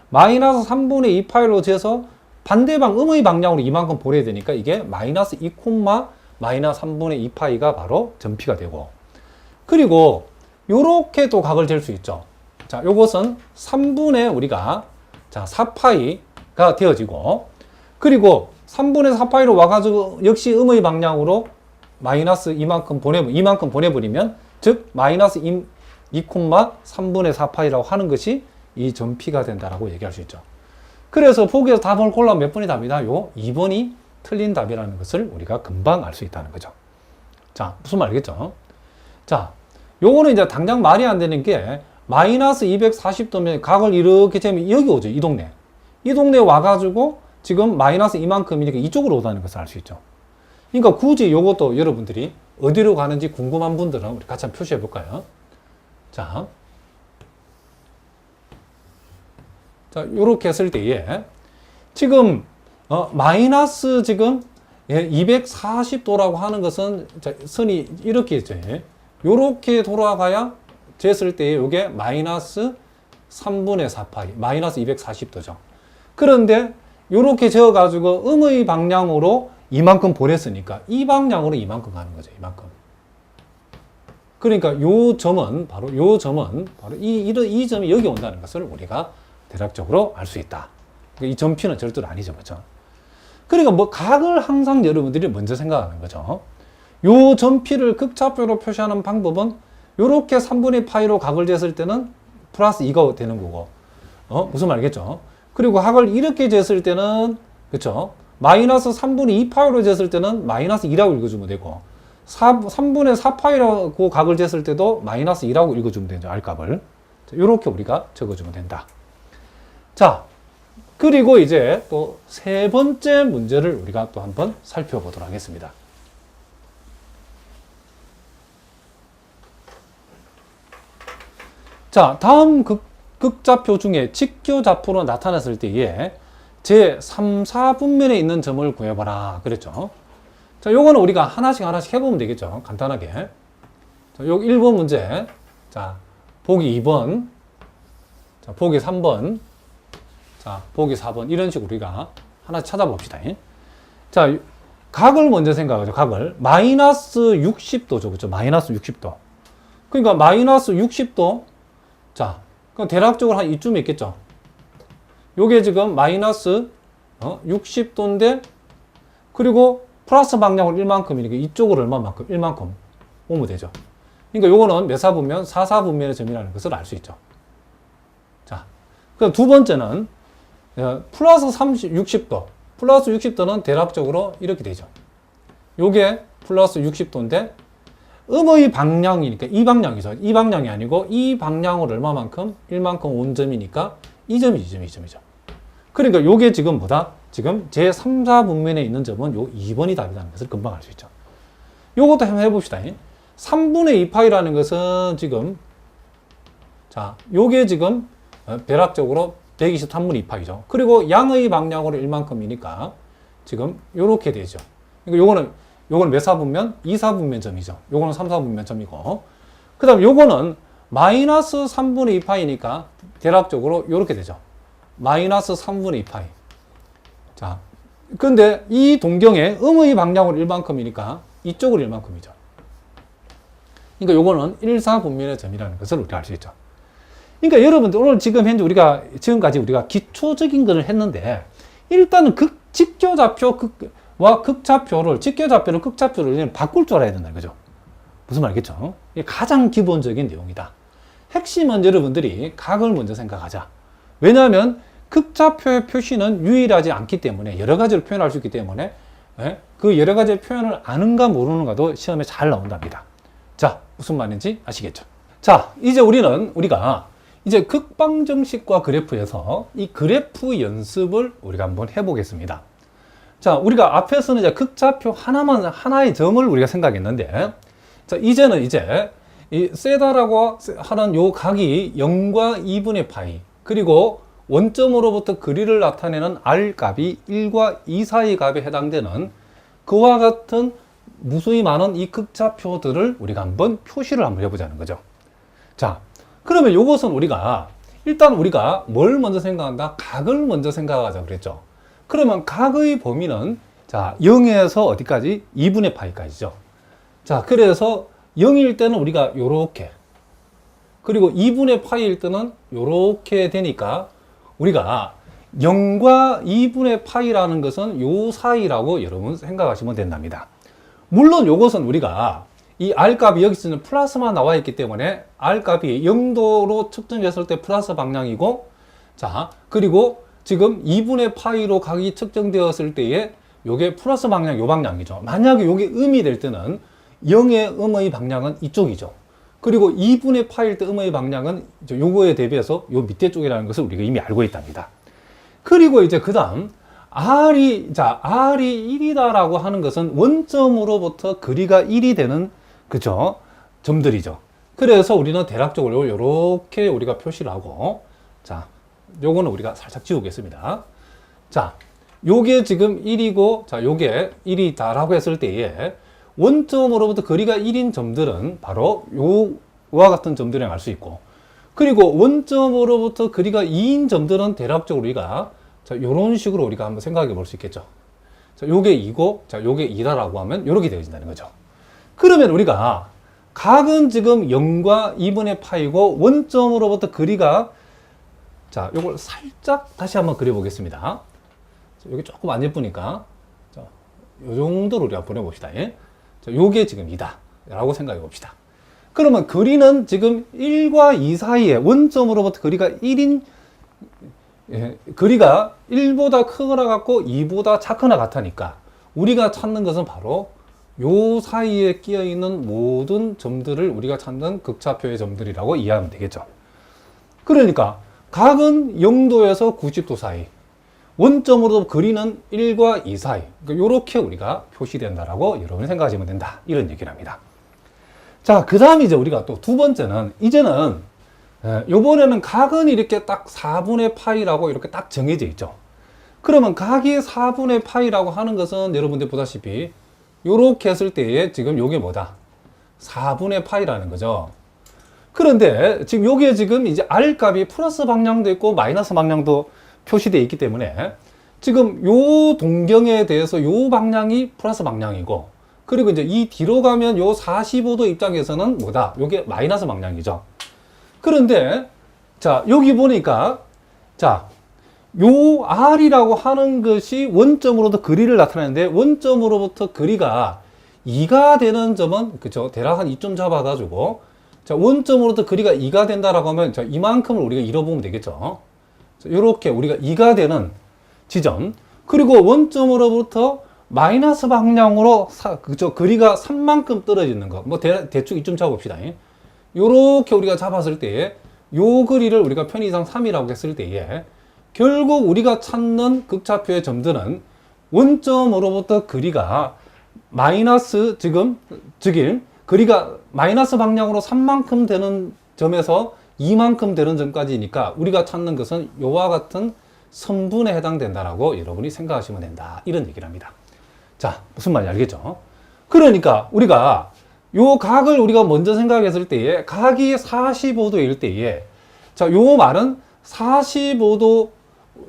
마이너스 3분의 2파이로 재서 반대방 음의 방향으로 이만큼 보내야 되니까 이게 마이너스 2, 마이너스 3분의 2파이가 바로 점피가 되고, 그리고 요렇게 또 각을 잴 수 있죠. 자, 요것은 3분의 우리가 자 4파이가 되어지고, 그리고 3분의 4파이로 와가지고 역시 음의 방향으로 마이너스 이만큼 보내버리면 즉 마이너스 2, 3분의 4파이라고 하는 것이 이 점피가 된다라고 얘기할 수 있죠. 그래서 보기에서 답을 골라면 몇 번이 답이다? 요 2번이 틀린 답이라는 것을 우리가 금방 알 수 있다는 거죠. 자, 무슨 말이겠죠? 자, 요거는 이제 당장 말이 안 되는 게 마이너스 240도면 각을 이렇게 재면 여기 오죠. 이 동네. 이 동네에 와가지고 지금 마이너스 이만큼이니까 이쪽으로 오다는 것을 알 수 있죠. 그러니까 굳이 요것도 여러분들이 어디로 가는지 궁금한 분들은 우리 같이 한번 표시해 볼까요? 자, 요렇게 했을 때에 지금 마이너스 지금 240도라고 하는 것은 선이 이렇게 있죠. 요렇게 돌아가야 쟀을 때에 요게 마이너스 3분의 4파이, 마이너스 240도죠. 그런데 요렇게 재어가지고 음의 방향으로 이만큼 보냈으니까 이 방향으로 이만큼 가는 거죠. 이만큼. 그러니까 요 점은 바로 이 점이 여기 온다는 것을 우리가 대략적으로 알 수 있다. 이 점피는 절대로 아니죠. 그렇죠? 그러니까 뭐 각을 항상 여러분들이 먼저 생각하는 거죠. 요 점피를 극좌표로 표시하는 방법은 요렇게 3분의 파이로 각을 쟀을 때는 플러스 2가 되는 거고, 무슨 말이겠죠? 그리고 각을 이렇게 쟀을 때는, 그쵸? 마이너스 3분의 2파이로 쟀을 때는 마이너스 2라고 읽어주면 되고, 3분의 4파이라고 각을 쟀을 때도 마이너스 2라고 읽어주면 되죠. R값을. 요렇게 우리가 적어주면 된다. 자, 그리고 이제 또 세 번째 문제를 우리가 또 한번 살펴보도록 하겠습니다. 자, 다음 극좌표 중에 직교좌표로 나타났을 때에 제 3, 4분면에 있는 점을 구해봐라. 그랬죠. 자, 요거는 우리가 하나씩 해보면 되겠죠. 간단하게. 자, 요 1번 문제. 자, 보기 2번. 자, 보기 3번. 자, 보기 4번. 이런 식으로 우리가 하나씩 찾아봅시다. 자, 각을 먼저 생각하죠. 각을. 마이너스 60도죠. 그렇죠? 마이너스 60도. 그러니까 마이너스 60도. 자, 그럼 대략적으로 한 이쯤에 있겠죠. 요게 지금 마이너스 60도인데, 그리고 플러스 방향으로 1만큼이니까 이쪽으로 얼마만큼? 1만큼 오면 되죠. 그러니까 요거는 몇 사분면? 4사분면의 점이라는 것을 알 수 있죠. 자, 그럼 두 번째는 플러스 60도. 플러스 60도는 대략적으로 이렇게 되죠. 요게 플러스 60도인데, 음의 방향이니까 이 방향이죠. 이 방향이 아니고 이 방향으로 얼마만큼? 1만큼 온 점이니까 이 점이죠. 그러니까 요게 지금 뭐다? 지금 제3, 4분면에 있는 점은 요 2번이 답이라는 것을 금방 알 수 있죠. 요것도 한번 해봅시다. 3분의 2파이라는 것은 지금, 자, 요게 지금 대략적으로 123분의 2파이죠. 그리고 양의 방향으로 1만큼이니까 지금 요렇게 되죠. 그러니까 요거는 몇 사분면? 2사분면 점이죠. 요거는 3사분면 점이고, 그 다음 요거는 마이너스 3분의 2파이니까 대략적으로 요렇게 되죠. 마이너스 3분의 2파이. 자, 근데 이 동경에 음의 방향으로 1만큼이니까 이쪽으로 1만큼이죠. 그러니까 요거는 1사분면의 점이라는 것을 우리가 알 수 있죠. 그러니까 여러분들 오늘 지금까지 우리가 기초적인 것을 했는데, 일단은 직교좌표와 직교좌표를 극좌표를 바꿀 줄 알아야 된다, 그죠? 무슨 말이겠죠? 이게 가장 기본적인 내용이다. 핵심은 여러분들이 각을 먼저 생각하자. 왜냐하면 극좌표의 표시는 유일하지 않기 때문에 여러 가지로 표현할 수 있기 때문에 그 여러 가지의 표현을 아는가 모르는가도 시험에 잘 나온답니다. 자, 무슨 말인지 아시겠죠? 자, 이제 우리가 이제 극방정식과 그래프에서 이 그래프 연습을 우리가 한번 해보겠습니다. 자, 우리가 앞에서는 이제 극좌표 하나의 점을 우리가 생각했는데, 자, 이제는 이 세다라고 하는 요 각이 0과 2분의 파이, 그리고 원점으로부터 거리를 나타내는 R 값이 1과 2 사이 값에 해당되는 그와 같은 무수히 많은 이 극좌표들을 우리가 한번 표시를 한번 해보자는 거죠. 자, 그러면 이것은 일단 우리가 뭘 먼저 생각한다? 각을 먼저 생각하자 그랬죠. 그러면 각의 범위는, 자, 0에서 어디까지? 2분의 파이까지죠. 자, 그래서 0일 때는 우리가 요렇게, 그리고 2분의 파이일 때는 요렇게 되니까 우리가 0과 2분의 파이라는 것은 요 사이라고 여러분 생각하시면 된답니다. 물론 요것은 우리가 이 R값이 여기서는 플러스만 나와 있기 때문에 R값이 0도로 측정됐을 때 플러스 방향이고, 자, 그리고 지금 2분의 파이로 각이 측정되었을 때에 요게 플러스 방향, 요 방향이죠. 만약에 요게 음이 될 때는 0의 음의 방향은 이쪽이죠. 그리고 2분의 파일 때 음의 방향은 요거에 대비해서 요 밑에 쪽이라는 것을 우리가 이미 알고 있답니다. 그리고 이제 그 다음 R이 1이다라고 하는 것은 원점으로부터 거리가 1이 되는, 그죠? 점들이죠. 그래서 우리는 대략적으로 요렇게 우리가 표시를 하고, 자, 요거는 우리가 살짝 지우겠습니다. 자, 요게 지금 1이고, 자, 요게 1이다라고 했을 때에 원점으로부터 거리가 1인 점들은 바로 요와 같은 점들을 알 수 있고, 그리고 원점으로부터 거리가 2인 점들은 대략적으로 우리가, 자, 요런 식으로 우리가 한번 생각해 볼 수 있겠죠. 자, 요게 2고, 자, 요게 2다라고 하면 요렇게 되어진다는 거죠. 그러면 우리가 각은 지금 0과 2분의 파이고 원점으로부터 거리가, 자, 요걸 살짝 다시 한번 그려보겠습니다. 자, 여기 조금 안 예쁘니까, 자, 요 정도로 우리가 보내봅시다. 예? 자, 요게 지금 2다 라고 생각해 봅시다. 그러면 거리는 지금 1과 2 사이에 원점으로부터 거리가 1인, 거리가 1보다 크거나 같고 2보다 작거나 같으니까 우리가 찾는 것은 바로 요 사이에 끼어 있는 모든 점들을 우리가 찾는 극좌표의 점들이라고 이해하면 되겠죠. 그러니까 각은 0도에서 90도 사이, 원점으로 거리는 1과 2 사이, 그러니까 이렇게 우리가 표시된다라고 여러분이 생각하시면 된다, 이런 얘기를 합니다. 자, 그 다음 이제 우리가 또 두 번째는, 이제는 요번에는 각은 이렇게 딱 4분의 파이라고 이렇게 딱 정해져 있죠. 그러면 각이 4분의 파이라고 하는 것은 여러분들 보다시피 요렇게 했을 때에 지금 요게 뭐다? 4분의 파이라는 거죠. 그런데 지금 요게 지금 이제 R 값이 플러스 방향도 있고 마이너스 방향도 표시되어 있기 때문에 지금 요 동경에 대해서 요 방향이 플러스 방향이고, 그리고 이제 이 뒤로 가면 요 45도 입장에서는 뭐다? 요게 마이너스 방향이죠. 그런데 자, 여기 보니까, 자, 요 R이라고 하는 것이 원점으로부터 거리를 나타내는데, 원점으로부터 거리가 2가 되는 점은, 그쵸, 대략 한 2점 잡아가지고, 자, 원점으로부터 거리가 2가 된다라고 하면, 자, 이만큼을 우리가 잃어보면 되겠죠. 자, 요렇게 우리가 2가 되는 지점, 그리고 원점으로부터 마이너스 방향으로 그쵸, 거리가 3만큼 떨어지는 거, 뭐 대충 2점 잡아봅시다. 요렇게 우리가 잡았을 때에 요 거리를 우리가 편의상 3이라고 했을 때에 결국 우리가 찾는 극좌표의 점들은 원점으로부터 거리가 마이너스 즉일 거리가 마이너스 방향으로 3만큼 되는 점에서 2만큼 되는 점까지니까 우리가 찾는 것은 요와 같은 선분에 해당된다라고 여러분이 생각하시면 된다. 이런 얘기를 합니다. 자, 무슨 말인지 알겠죠? 그러니까 우리가 요 각을 우리가 먼저 생각했을 때에 각이 45도일 때에 자, 요 말은 45도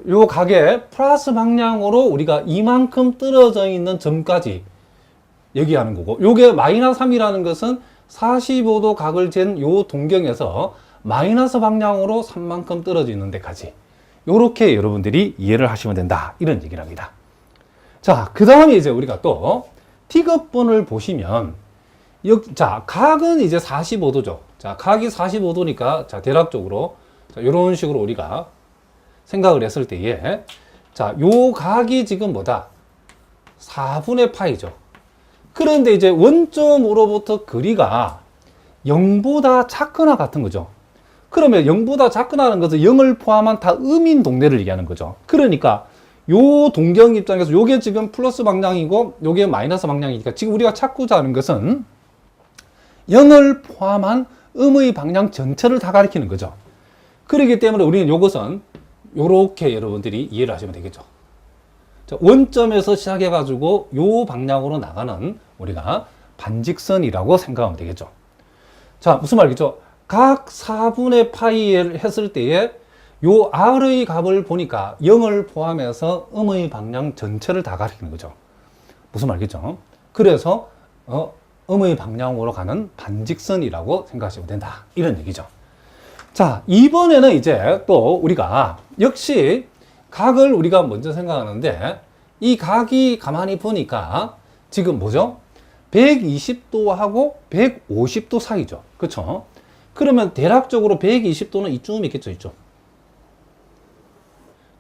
요 각의 플러스 방향으로 우리가 이만큼 떨어져 있는 점까지 얘기하는 거고, 요게 마이너스 3이라는 것은 45도 각을 잰 요 동경에서 마이너스 방향으로 3만큼 떨어져 있는 데까지. 요렇게 여러분들이 이해를 하시면 된다. 이런 얘기를 합니다. 자, 그 다음에 이제 우리가 또 T급본을 보시면, 자, 각은 이제 45도죠. 자, 각이 45도니까, 자, 대략적으로, 자, 요런 식으로 우리가 생각을 했을 때에, 자, 요 각이 지금 뭐다? 4분의 파이죠. 그런데 이제 원점으로부터 거리가 0보다 작거나 같은 거죠. 그러면 0보다 작거나는 것은 0을 포함한 다 음인 동네를 얘기하는 거죠. 그러니까 요 동경 입장에서 요게 지금 플러스 방향이고 요게 마이너스 방향이니까 지금 우리가 찾고자 하는 것은 0을 포함한 음의 방향 전체를 다 가리키는 거죠. 그렇기 때문에 우리는 요것은 요렇게 여러분들이 이해를 하시면 되겠죠. 자, 원점에서 시작해 가지고 요 방향으로 나가는 우리가 반직선이라고 생각하면 되겠죠. 자, 무슨 말이겠죠? 각 4분의 파이를 했을 때에 요 R의 값을 보니까 0을 포함해서 음의 방향 전체를 다 가리키는 거죠. 무슨 말이겠죠? 그래서 음의 방향으로 가는 반직선이라고 생각하시면 된다. 이런 얘기죠. 자, 이번에는 이제 또 우리가 역시 각을 우리가 먼저 생각하는데 이 각이 가만히 보니까 지금 뭐죠? 120도하고 150도 사이죠. 그렇죠? 그러면 대략적으로 120도는 이쯤 있겠죠, 이쪽.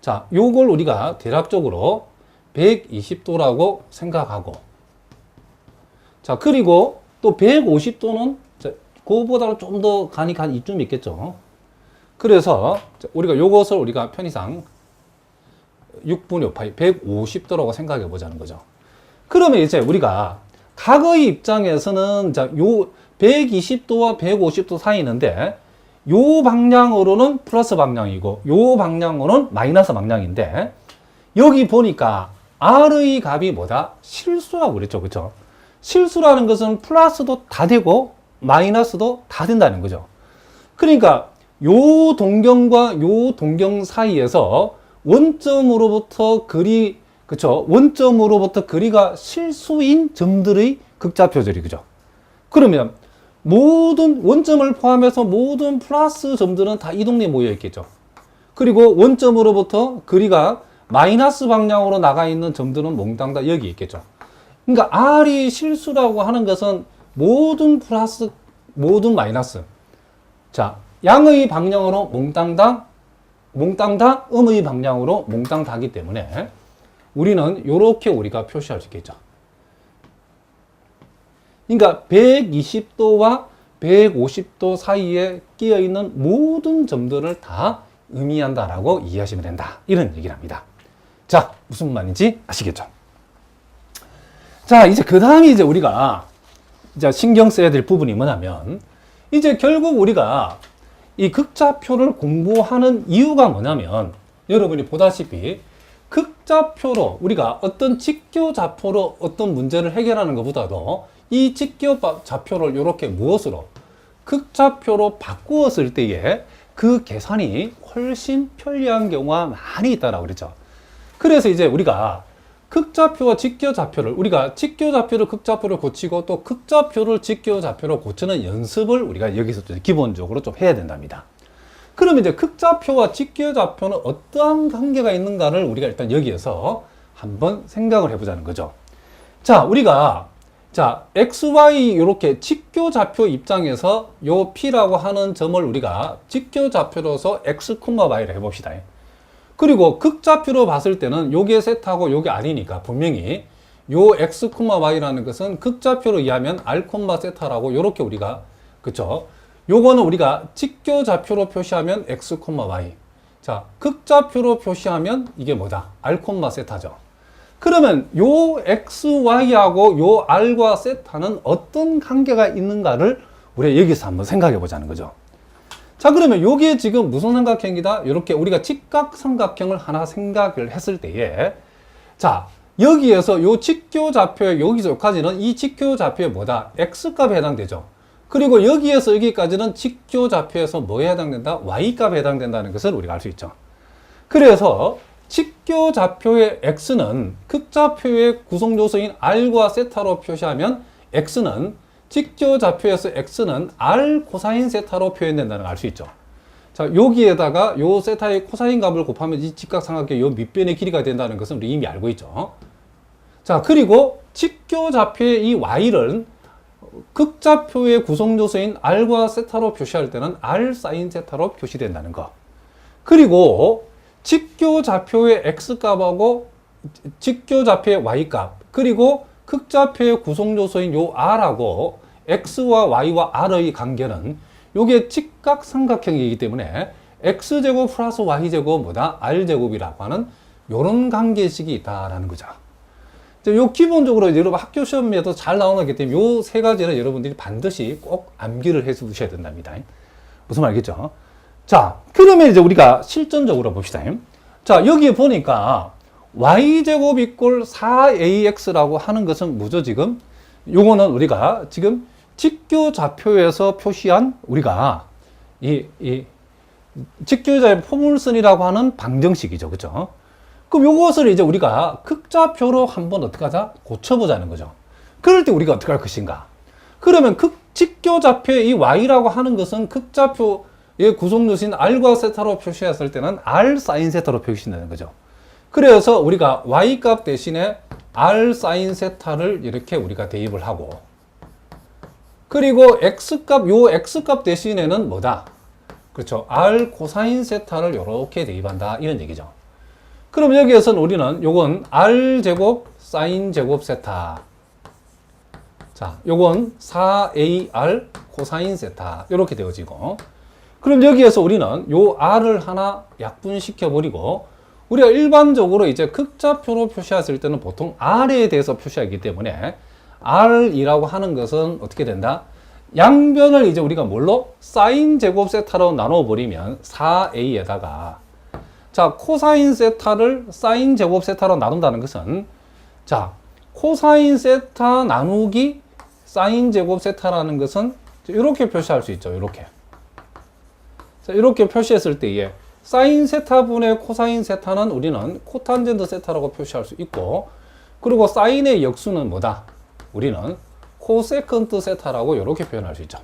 자, 요걸 우리가 대략적으로 120도라고 생각하고, 자, 그리고 또 150도는 그거보다는 좀 더 가니까 한 이쯤 있겠죠. 그래서 우리가 요것을 우리가 편의상 6분의 5파이 150도라고 생각해 보자는 거죠. 그러면 이제 우리가 각의 입장에서는 자, 요 120도와 150도 사이인데 요 방향으로는 플러스 방향이고 요 방향으로는 마이너스 방향인데 여기 보니까 R의 값이 뭐다? 실수라고 그랬죠. 그렇죠? 실수라는 것은 플러스도 다 되고 마이너스도 다 된다는 거죠. 그러니까 요 동경과 요 동경 사이에서 원점으로부터 거리, 그쵸? 원점으로부터 거리가 실수인 점들의 극좌표절이, 그죠? 그러면 모든 원점을 포함해서 모든 플러스 점들은 다 이 동네에 모여 있겠죠. 그리고 원점으로부터 거리가 마이너스 방향으로 나가 있는 점들은 몽땅 다 여기 있겠죠. 그러니까 R이 실수라고 하는 것은 모든 플러스, 모든 마이너스. 자, 양의 방향으로 몽땅 다 음의 방향으로 몽땅 다기 때문에 우리는 이렇게 우리가 표시할 수 있겠죠. 그러니까 120도와 150도 사이에 끼어 있는 모든 점들을 다 의미한다라고 이해하시면 된다. 이런 얘기를 합니다. 자, 무슨 말인지 아시겠죠? 자, 이제 그 다음에 이제 우리가 이제 신경 써야 될 부분이 뭐냐면 이제 결국 우리가 이 극좌표를 공부하는 이유가 뭐냐면 여러분이 보다시피 극좌표로 우리가 어떤 직교좌표로 어떤 문제를 해결하는 것보다도 이 직교좌표를 이렇게 무엇으로 극좌표로 바꾸었을 때에 그 계산이 훨씬 편리한 경우가 많이 있다라고 그랬죠. 그래서 이제 우리가 극좌표와 직교좌표를 우리가 직교좌표를 극좌표로 고치고 또 극좌표를 직교좌표로 고치는 연습을 우리가 여기서 기본적으로 좀 해야 된답니다. 그러면 이제 극좌표와 직교좌표는 어떠한 관계가 있는가를 우리가 일단 여기에서 한번 생각을 해보자는 거죠. 자, 우리가 자, XY 이렇게 직교좌표 입장에서 요 P라고 하는 점을 우리가 직교좌표로서 X, Y를 해봅시다. 그리고 극좌표로 봤을 때는 요게 세타고 요게 R이니까 분명히 요 X, Y라는 것은 극좌표로 이해하면 R, 세타라고 요렇게 우리가, 그쵸? 요거는 우리가 직교좌표로 표시하면 X, Y. 자, 극좌표로 표시하면 이게 뭐다? R, 세타죠. 그러면 요 XY하고 요 R과 세타는 어떤 관계가 있는가를 우리가 여기서 한번 생각해 보자는 거죠. 자, 그러면 요게 지금 무슨 삼각형이다? 이렇게 우리가 직각삼각형을 하나 생각을 했을 때에, 자, 여기에서 요 직교좌표의 여기서 여기까지는 이 직교좌표의 뭐다? X값에 해당되죠. 그리고 여기에서 여기까지는 직교좌표에서 뭐에 해당된다? Y값에 해당된다는 것을 우리가 알 수 있죠. 그래서 직교좌표의 X는 극좌표의 구성요소인 R과 세타로 표시하면 X는 직교좌표에서 X는 R 코사인 세타로 표현된다는 걸 알 수 있죠. 자, 여기에다가 요 세타의 코사인 값을 곱하면 이 직각삼각형의 요 밑변의 길이가 된다는 것은 우리 이미 알고 있죠. 자, 그리고 직교좌표의 이 Y를 극좌표의 구성요소인 R과 세타로 표시할 때는 R 사인 세타로 표시된다는 거. 그리고 직교좌표의 X값하고 직교좌표의 Y값, 그리고 극좌표의 구성요소인 요 R하고 X와 Y와 R의 관계는 요게 직각삼각형이기 때문에 X제곱 플러스 Y제곱 뭐다? R제곱이라고 하는 요런 관계식이 있다라는 거죠. 요 기본적으로 여러분 학교 시험에도 잘 나오기 때문에 요 세 가지는 여러분들이 반드시 꼭 암기를 해 두셔야 된답니다. 무슨 말이겠죠? 자, 그러면 이제 우리가 실전적으로 봅시다. 자, 여기에 보니까 y제곱 이꼴 4ax라고 하는 것은 뭐죠, 지금? 요거는 우리가 지금 직교좌표에서 표시한 우리가 이 직교좌의 포물선이라고 하는 방정식이죠. 그죠? 그럼 요것을 이제 우리가 극좌표로 한번 어떻게 하자? 고쳐보자는 거죠. 그럴 때 우리가 어떻게 할 것인가? 그러면 직교좌표의 이 y라고 하는 것은 극좌표의 구성요소인 r과 세타로 표시했을 때는 r 사인 세타로 표시된다는 거죠. 그래서 우리가 y값 대신에 r 사인 세타를 이렇게 우리가 대입을 하고, 그리고 x값, 요 x값 대신에는 뭐다? 그렇죠. r 코사인 세타를 이렇게 대입한다. 이런 얘기죠. 그럼 여기에서는 우리는 요건 r 제곱 사인 제곱 세타. 자, 요건 4ar 코사인 세타. 이렇게 되어지고. 그럼 여기에서 우리는 요 r을 하나 약분시켜 버리고, 우리가 일반적으로 이제 극좌표로 표시했을 때는 보통 r에 대해서 표시하기 때문에 r이라고 하는 것은 어떻게 된다? 양변을 이제 우리가 뭘로? 사인 제곱 세타로 나눠 버리면 4a에다가, 자, 코사인 세타를 사인 제곱 세타로 나눈다는 것은, 자, 코사인 세타 나누기 사인 제곱 세타라는 것은 이렇게 표시할 수 있죠. 이렇게. 자, 이렇게 표시했을 때에 사인 세타분의 코사인 세타는 우리는 코탄젠트 세타라고 표시할 수 있고, 그리고 사인의 역수는 뭐다? 우리는 코세컨트 세타라고 이렇게 표현할 수 있죠.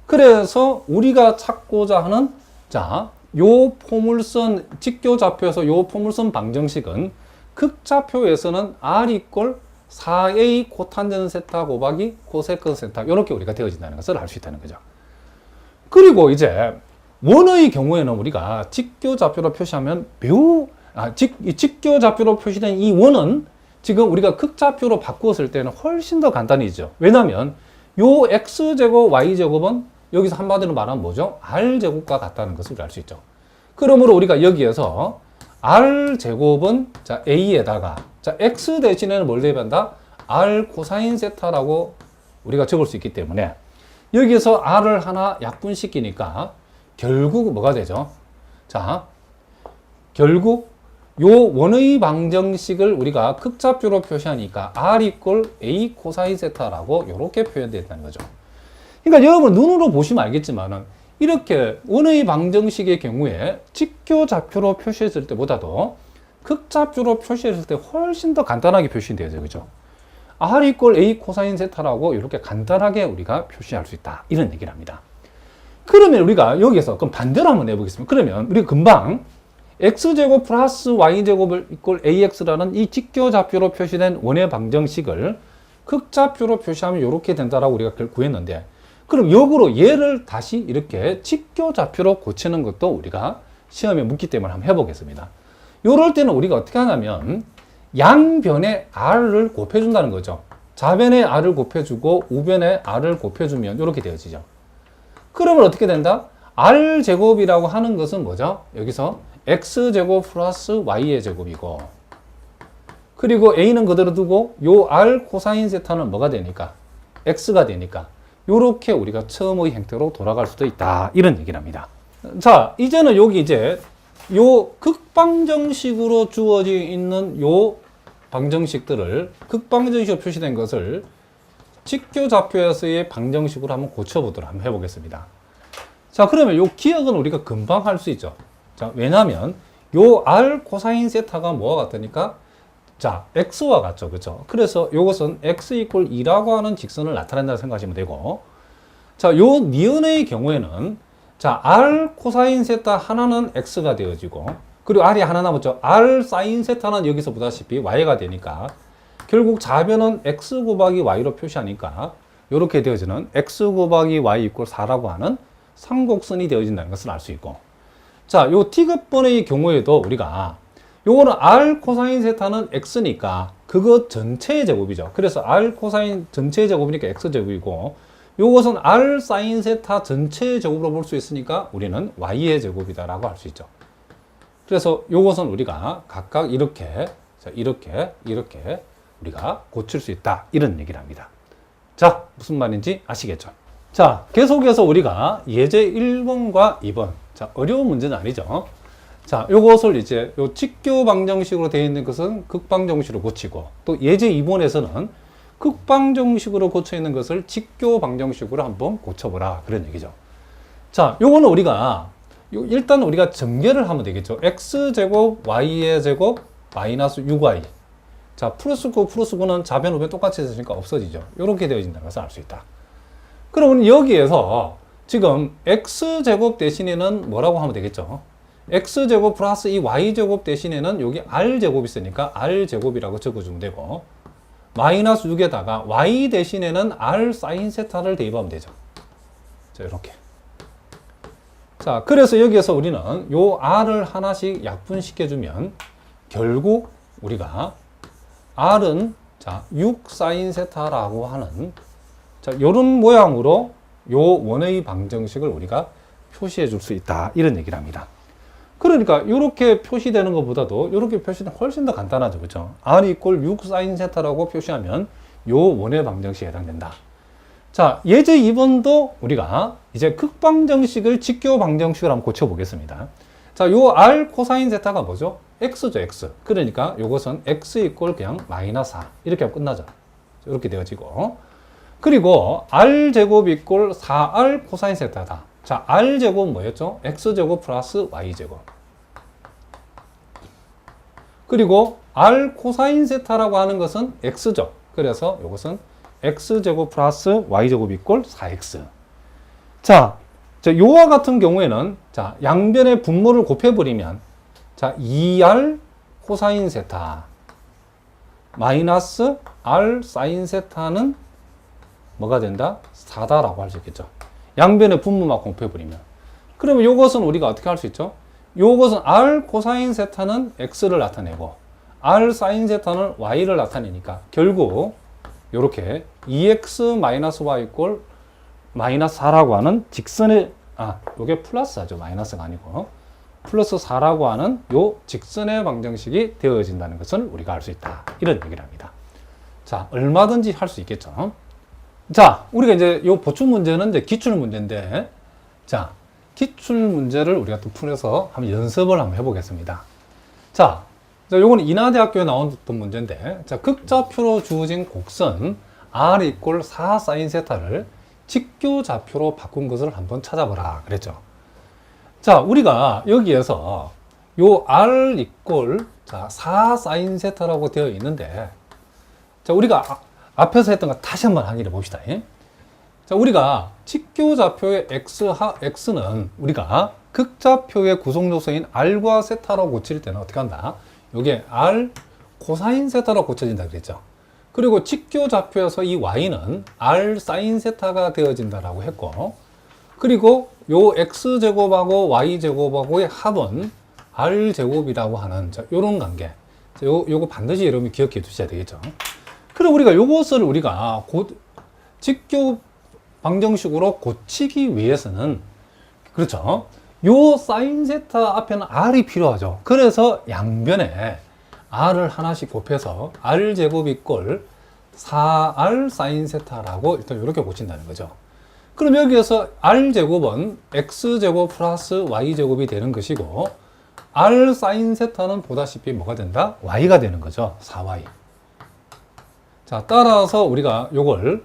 그래서 우리가 찾고자 하는, 자, 요 포물선, 직교좌표에서 요 포물선 방정식은 극좌표에서는 r 이꼴 4a 코탄젠트 세타 곱하기 코세컨트 세타, 이렇게 우리가 되어진다는 것을 알 수 있다는 거죠. 그리고 이제 원의 경우에는 우리가 직교좌표로 표시하면 직교좌표로 표시된 이 원은 지금 우리가 극좌표로 바꾸었을 때는 훨씬 더 간단해지죠. 왜냐하면 요 x제곱 y제곱은 여기서 한마디로 말하면 뭐죠? r제곱과 같다는 것을 알 수 있죠. 그러므로 우리가 여기에서 r제곱은 자 a에다가, 자 x 대신에는 뭘 대입한다? r 코사인 세타라고 우리가 적을 수 있기 때문에 여기에서 r을 하나 약분시키니까 결국 뭐가 되죠? 자, 결국 요 원의 방정식을 우리가 극좌표로 표시하니까 r 이꼴 a 코사인 세타라고 이렇게 표현된다는 거죠. 그러니까 여러분 눈으로 보시면 알겠지만은 이렇게 원의 방정식의 경우에 직교좌표로 표시했을 때보다도 극좌표로 표시했을 때 훨씬 더 간단하게 표시되죠. 그죠? r 이꼴 a 코사인 세타라고 이렇게 간단하게 우리가 표시할 수 있다. 이런 얘기를 합니다. 그러면 우리가 여기서 그럼 반대로 한번 해보겠습니다. 그러면 우리가 금방 x제곱 플러스 y제곱을 이꼴 ax라는 이 직교좌표로 표시된 원의 방정식을 극좌표로 표시하면 이렇게 된다라고 우리가 구했는데, 그럼 역으로 얘를 다시 이렇게 직교좌표로 고치는 것도 우리가 시험에 묻기 때문에 한번 해보겠습니다. 이럴 때는 우리가 어떻게 하냐면 양변에 r을 곱해준다는 거죠. 좌변에 r을 곱해주고 우변에 r을 곱해주면 이렇게 되어지죠. 그러면 어떻게 된다? r제곱이라고 하는 것은 뭐죠? 여기서 x제곱 플러스 y의 제곱이고, 그리고 a는 그대로 두고 요 r 코사인 세타는 뭐가 되니까? x가 되니까 요렇게 우리가 처음의 형태로 돌아갈 수도 있다, 이런 얘기를 합니다. 자, 이제는 여기 이제 요 극방정식으로 주어져 있는 요 방정식들을, 극방정식으로 표시된 것을 직교좌표에서의 방정식으로 한번 고쳐보도록 한번 해보겠습니다. 자, 그러면 요 기억은 우리가 금방 할 수 있죠. 자, 왜냐하면 요 r 코사인 세타가 뭐와 같으니까, 자, x와 같죠, 그렇죠? 그래서 요것은 x 이퀄 2라고 하는 직선을 나타낸다고 생각하시면 되고, 자, 요 니은의 경우에는, 자, r 코사인 세타 하나는 x가 되어지고, 그리고 r이 하나 남았죠. r 사인 세타는 여기서 보다시피 y가 되니까 결국 좌변은 x 곱하기 y로 표시하니까 이렇게 되어지는 x 곱하기 y 이퀄 4라고 하는 삼곡선이 되어진다는 것을 알 수 있고, 자, 요 t급번의 경우에도 우리가 요거는 r 코사인 세타는 x니까 그거 전체의 제곱이죠. 그래서 r 코사인 전체의 제곱이니까 x제곱이고, 요것은 r 사인 세타 전체의 제곱으로 볼 수 있으니까 우리는 y의 제곱이다라고 할 수 있죠. 그래서 요것은 우리가 각각 이렇게, 자, 이렇게 우리가 고칠 수 있다, 이런 얘기를 합니다. 자, 무슨 말인지 아시겠죠? 자, 계속해서 우리가 예제 1번과 2번, 자, 어려운 문제는 아니죠. 자, 요것을 이제 요 직교 방정식으로 되어 있는 것은 극방정식으로 고치고, 또 예제 2번에서는 극방정식으로 고쳐 있는 것을 직교 방정식으로 한번 고쳐보라, 그런 얘기죠. 자, 요거는 우리가 일단 우리가 전개를 하면 되겠죠. x제곱 y의 제곱 마이너스 6y. 자, 플러스 9 플러스 9는 좌변 우변 똑같이 있으니까 없어지죠. 이렇게 되어진다는 것을 알 수 있다. 그러면 여기에서 지금 x제곱 대신에는 뭐라고 하면 되겠죠? x제곱 플러스 이 y제곱 대신에는 여기 r제곱이 있으니까 r제곱이라고 적어주면 되고, 마이너스 6에다가 y 대신에는 r 사인 세타를 대입하면 되죠. 자, 이렇게. 자, 그래서 여기에서 우리는 요 r을 하나씩 약분시켜주면 결국 우리가 r은, 자, 6 사인 세타라고 하는, 자, 요런 모양으로 요 원의 방정식을 우리가 표시해 줄 수 있다, 이런 얘기를 합니다. 그러니까 이렇게 표시되는 것보다도 이렇게 표시되면 훨씬 더 간단하죠, 그렇죠? r 이퀄 6 사인 세타라고 표시하면 요 원의 방정식에 해당된다. 자, 예제 2번도 우리가 이제 극방정식을 직교 방정식으로 한번 고쳐보겠습니다. 자, 요 r 코사인 세타가 뭐죠? x죠, x. 그러니까 요것은 x 이퀄 그냥 마이너스 4. 이렇게 하면 끝나죠. 이렇게 되어지고. 그리고 r제곱 이퀄 4r 코사인 세타다. 자, r제곱 뭐였죠? x제곱 플러스 y제곱. 그리고 r 코사인 세타라고 하는 것은 x죠. 그래서 요것은 x제곱 플러스 y제곱 이퀄 4x. 자, 요와 같은 경우에는, 자, 양변의 분모를 곱해버리면, 자, 2r 코사인 세타 마이너스 r 사인 세타는 뭐가 된다? 4다라고 할 수 있겠죠. 양변의 분모만 곱해버리면. 그러면 요것은 우리가 어떻게 할 수 있죠? 요것은 r 코사인 세타는 x를 나타내고 r 사인 세타는 y를 나타내니까 결국 요렇게 2x 마이너스 y 이꼴 마이너스 4라고 하는 직선의, 요게 플러스하죠. 마이너스가 아니고 플러스 4라고 하는 요 직선의 방정식이 되어진다는 것을 우리가 알 수 있다, 이런 얘기를 합니다. 자, 얼마든지 할 수 있겠죠. 자, 우리가 이제 요 보충 문제는 이제 기출 문제인데, 자, 기출 문제를 우리가 또 풀어서 한번 연습을 한번 해보겠습니다. 자, 요거는 인하대학교에 나왔던 문제인데, 자, 극좌표로 주어진 곡선 r 이꼴 4 사인 세타를 직교좌표로 바꾼 것을 한번 찾아보라 그랬죠. 자, 우리가 여기에서 요 r 이꼴, 자, 4 사인 세타라고 되어 있는데, 자, 우리가 앞에서 했던 거 다시 한번 확인해 봅시다. 자, 우리가 직교좌표의 x는 우리가 극좌표의 구성 요소인 r과 세타로 고칠 때는 어떻게 한다? 요게 r 코사인 세타로 고쳐진다 그랬죠. 그리고 직교좌표에서 이 y는 r 사인 세타가 되어진다라고 했고, 그리고 요 x제곱하고 y제곱하고의 합은 r제곱이라고 하는, 자, 요런 관계. 자, 요거 반드시 여러분이 기억해 두셔야 되겠죠. 그럼 우리가 요것을 우리가 직교 방정식으로 고치기 위해서는, 그렇죠, 요 사인 세타 앞에는 r이 필요하죠. 그래서 양변에 r을 하나씩 곱해서 r제곱 이꼴 4r 사인 세타라고 일단 이렇게 고친다는 거죠. 그럼 여기에서 r제곱은 x제곱 플러스 y제곱이 되는 것이고 r 사인 세타는 보다시피 뭐가 된다? y가 되는 거죠. 4y. 자, 따라서 우리가 요걸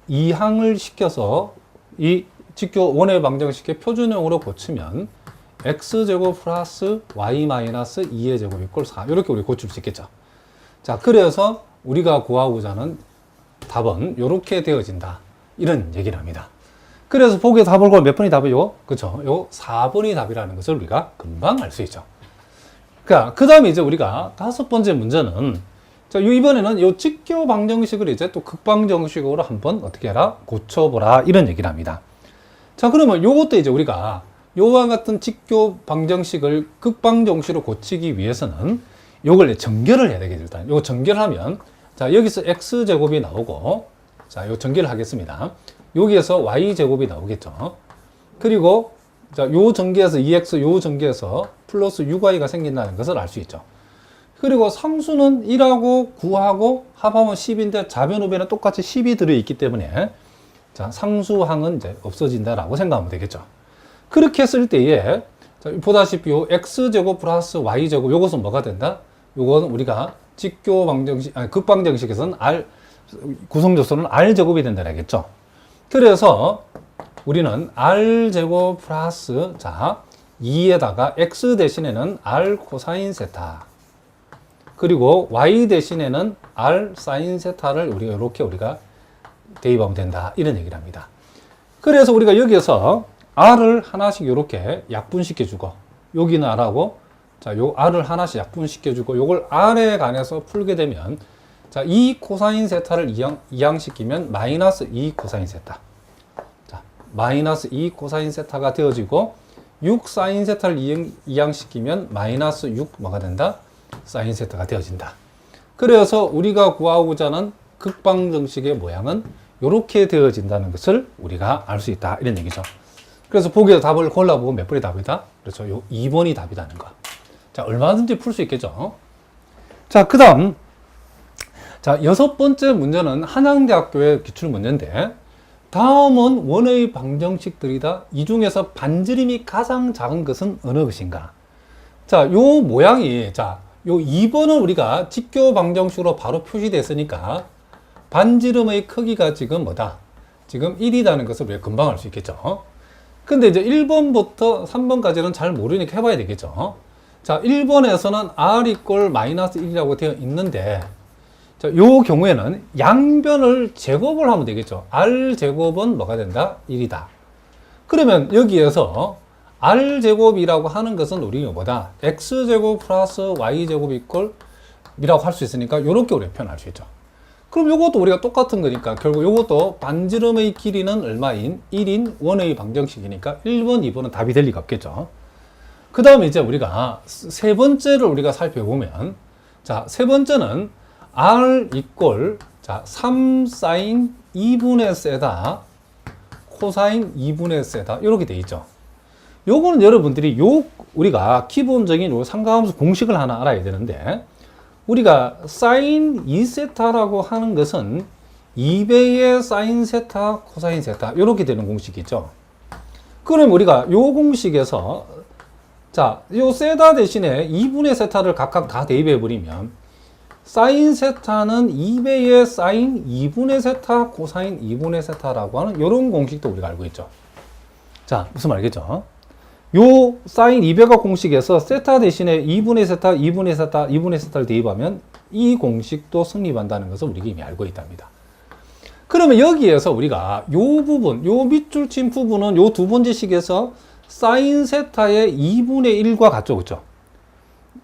이항을 시켜서 이 직교 원의 방정식의 표준형으로 고치면 x제곱 플러스 y 마이너스 2의 제곱 이꼴 4 이렇게 우리 고칠 수 있겠죠. 자, 그래서 우리가 구하고자 하는 답은 이렇게 되어진다 이런 얘기를 합니다. 그래서 보기에 답을 걸 몇 번이 답이요? 그렇죠. 요 4번이 답이라는 것을 우리가 금방 알 수 있죠. 그러니까 그 다음에 이제 우리가 5번째 문제는 자, 이번에는 요 직교 방정식을 이제 또 극방정식으로 한번 어떻게 해라? 고쳐보라 이런 얘기를 합니다. 자, 그러면 요것도 이제 우리가 요와 같은 직교 방정식을 극방정식으로 고치기 위해서는 요걸 전개를 해야 되겠죠. 일단 요거 전개를 자, 여기서 x제곱이 나오고 자, 요 전개를 하겠습니다. 여기에서 y제곱이 나오겠죠. 그리고 자, 요 전개에서 2x 요 전개에서 플러스 6y가 생긴다는 것을 알 수 있죠. 그리고 상수는 1하고 9하고 합하면 10인데 좌변 우변에 똑같이 10이 들어있기 때문에 자, 상수항은 이제 없어진다라고 생각하면 되겠죠. 그렇게 했을 때에 자, 보다시피 요 x제곱 플러스 y제곱 요것은 뭐가 된다? 요거는 우리가 직교 방정식 아니 극방정식에서는 r 구성조소는 r제곱이 된다라겠죠. 그래서 우리는 r제곱 플러스 자 2에다가 x 대신에는 r 코사인 세타 그리고 y 대신에는 r 사인 세타를 우리가 이렇게 우리가 대입하면 된다 이런 얘기를 합니다. 그래서 우리가 여기에서 r을 하나씩 이렇게 약분시켜주고 여기는 r하고 자, 요 r을 하나씩 약분시켜주고 요걸 r에 관해서 풀게 되면 자, 2 코사인 세타를 이항시키면 마이너스 2 코사인 세타 자, 마이너스 2 코사인 세타가 되어지고 6 사인 세타를 이항시키면 마이너스 6 뭐가 된다? 사인 세타가 되어진다. 그래서 우리가 구하고자 하는 극방정식의 모양은 이렇게 되어진다는 것을 우리가 알 수 있다 이런 얘기죠. 그래서 보기에서 답을 골라보고 몇 번이 답이다? 그렇죠. 요 2번이 답이라는 거. 자, 얼마든지 풀 수 있겠죠. 자, 그 다음 자, 6번째 문제는 한양대학교의 기출문제인데 다음은 원의 방정식들이다. 이 중에서 반지름이 가장 작은 것은 어느 것인가? 자, 요 모양이 자, 요 2번은 우리가 직교 방정식으로 바로 표시됐으니까 반지름의 크기가 지금 뭐다? 지금 1이라는 것을 우리가 금방 알 수 있겠죠. 근데 이제 1번부터 3번까지는 잘 모르니까 해봐야 되겠죠. 자, 1번에서는 r 이꼴 마이너스 1이라고 되어 있는데 자, 요 경우에는 양변을 제곱을 하면 되겠죠. r 제곱은 뭐가 된다? 1이다. 그러면 여기에서 r제곱이라고 하는 것은 우리가 뭐다? x제곱 플러스 y제곱 이꼴 이라고 할 수 있으니까 이렇게 우리가 표현할 수 있죠. 그럼 이것도 우리가 똑같은 거니까 결국 이것도 반지름의 길이는 얼마인? 1인 원의 방정식이니까 1번, 2번은 답이 될 리가 없겠죠. 그 다음에 이제 우리가 세 번째를 우리가 살펴보면 자, 세 번째는 r 이꼴 자, 3 사인 2분의 세다 코사인 2분의 세다 이렇게 돼 있죠. 요거는 여러분들이 우리가 기본적인 요 삼각함수 공식을 하나 알아야 되는데 우리가 사인 2세타라고 하는 것은 2배의 사인 세타 코사인 세타 이렇게 되는 공식이죠. 그럼 우리가 요 공식에서 자, 요 세타 대신에 2분의 세타를 각각 다 대입해 버리면 사인 세타는 2배의 사인 2분의 세타 코사인 2분의 세타라고 하는 이런 공식도 우리가 알고 있죠. 자, 무슨 말이겠죠? 요 사인 2배가 공식에서 세타 대신에 2분의 세타, 2분의 세타, 2분의 세타를 대입하면 이 공식도 성립한다는 것을 우리가 이미 알고 있답니다. 그러면 여기에서 우리가 요 부분, 요 밑줄 친 부분은 요 두 번째 식에서 사인 세타의 2분의 1과 같죠, 그렇죠?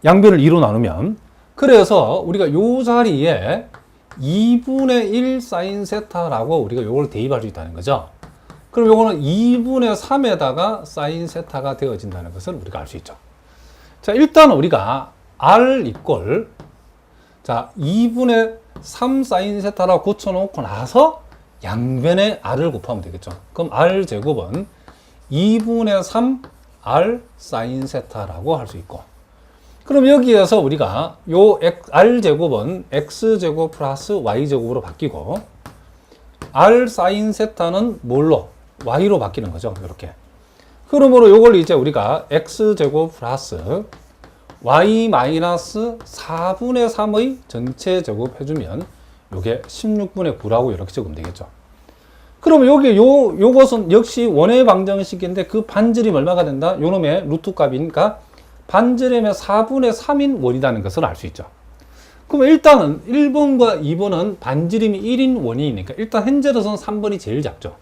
양변을 2로 나누면 그래서 우리가 요 자리에 2분의 1 사인 세타라고 우리가 요걸 대입할 수 있다는 거죠. 그럼 요거는 2분의 3에다가 사인 세타가 되어진다는 것을 우리가 알 수 있죠. 자, 일단 우리가 r 이꼴 자, 2분의 3 사인 세타라고 고쳐놓고 나서 양변에 r을 곱하면 되겠죠. 그럼 r 제곱은 2분의 3 R 사인 세타라고 할 수 있고, 그럼 여기에서 우리가 요 R제곱은 X제곱 플러스 Y제곱으로 바뀌고, R 사인 세타는 뭘로? Y로 바뀌는 거죠. 이렇게. 그러므로 요걸 이제 우리가 X제곱 플러스 Y 마이너스 4분의 3의 전체 제곱 해주면 요게 16분의 9라고 이렇게 적으면 되겠죠. 그러면 여기 요것은 역시 원의 방정식인데 그 반지름이 얼마가 된다? 요놈의 루트 값이니까 반지름의 4분의 3인 원이라는 것을 알 수 있죠. 그럼 일단은 1번과 2번은 반지름이 1인 원이니까 일단 현재로서는 3번이 제일 작죠.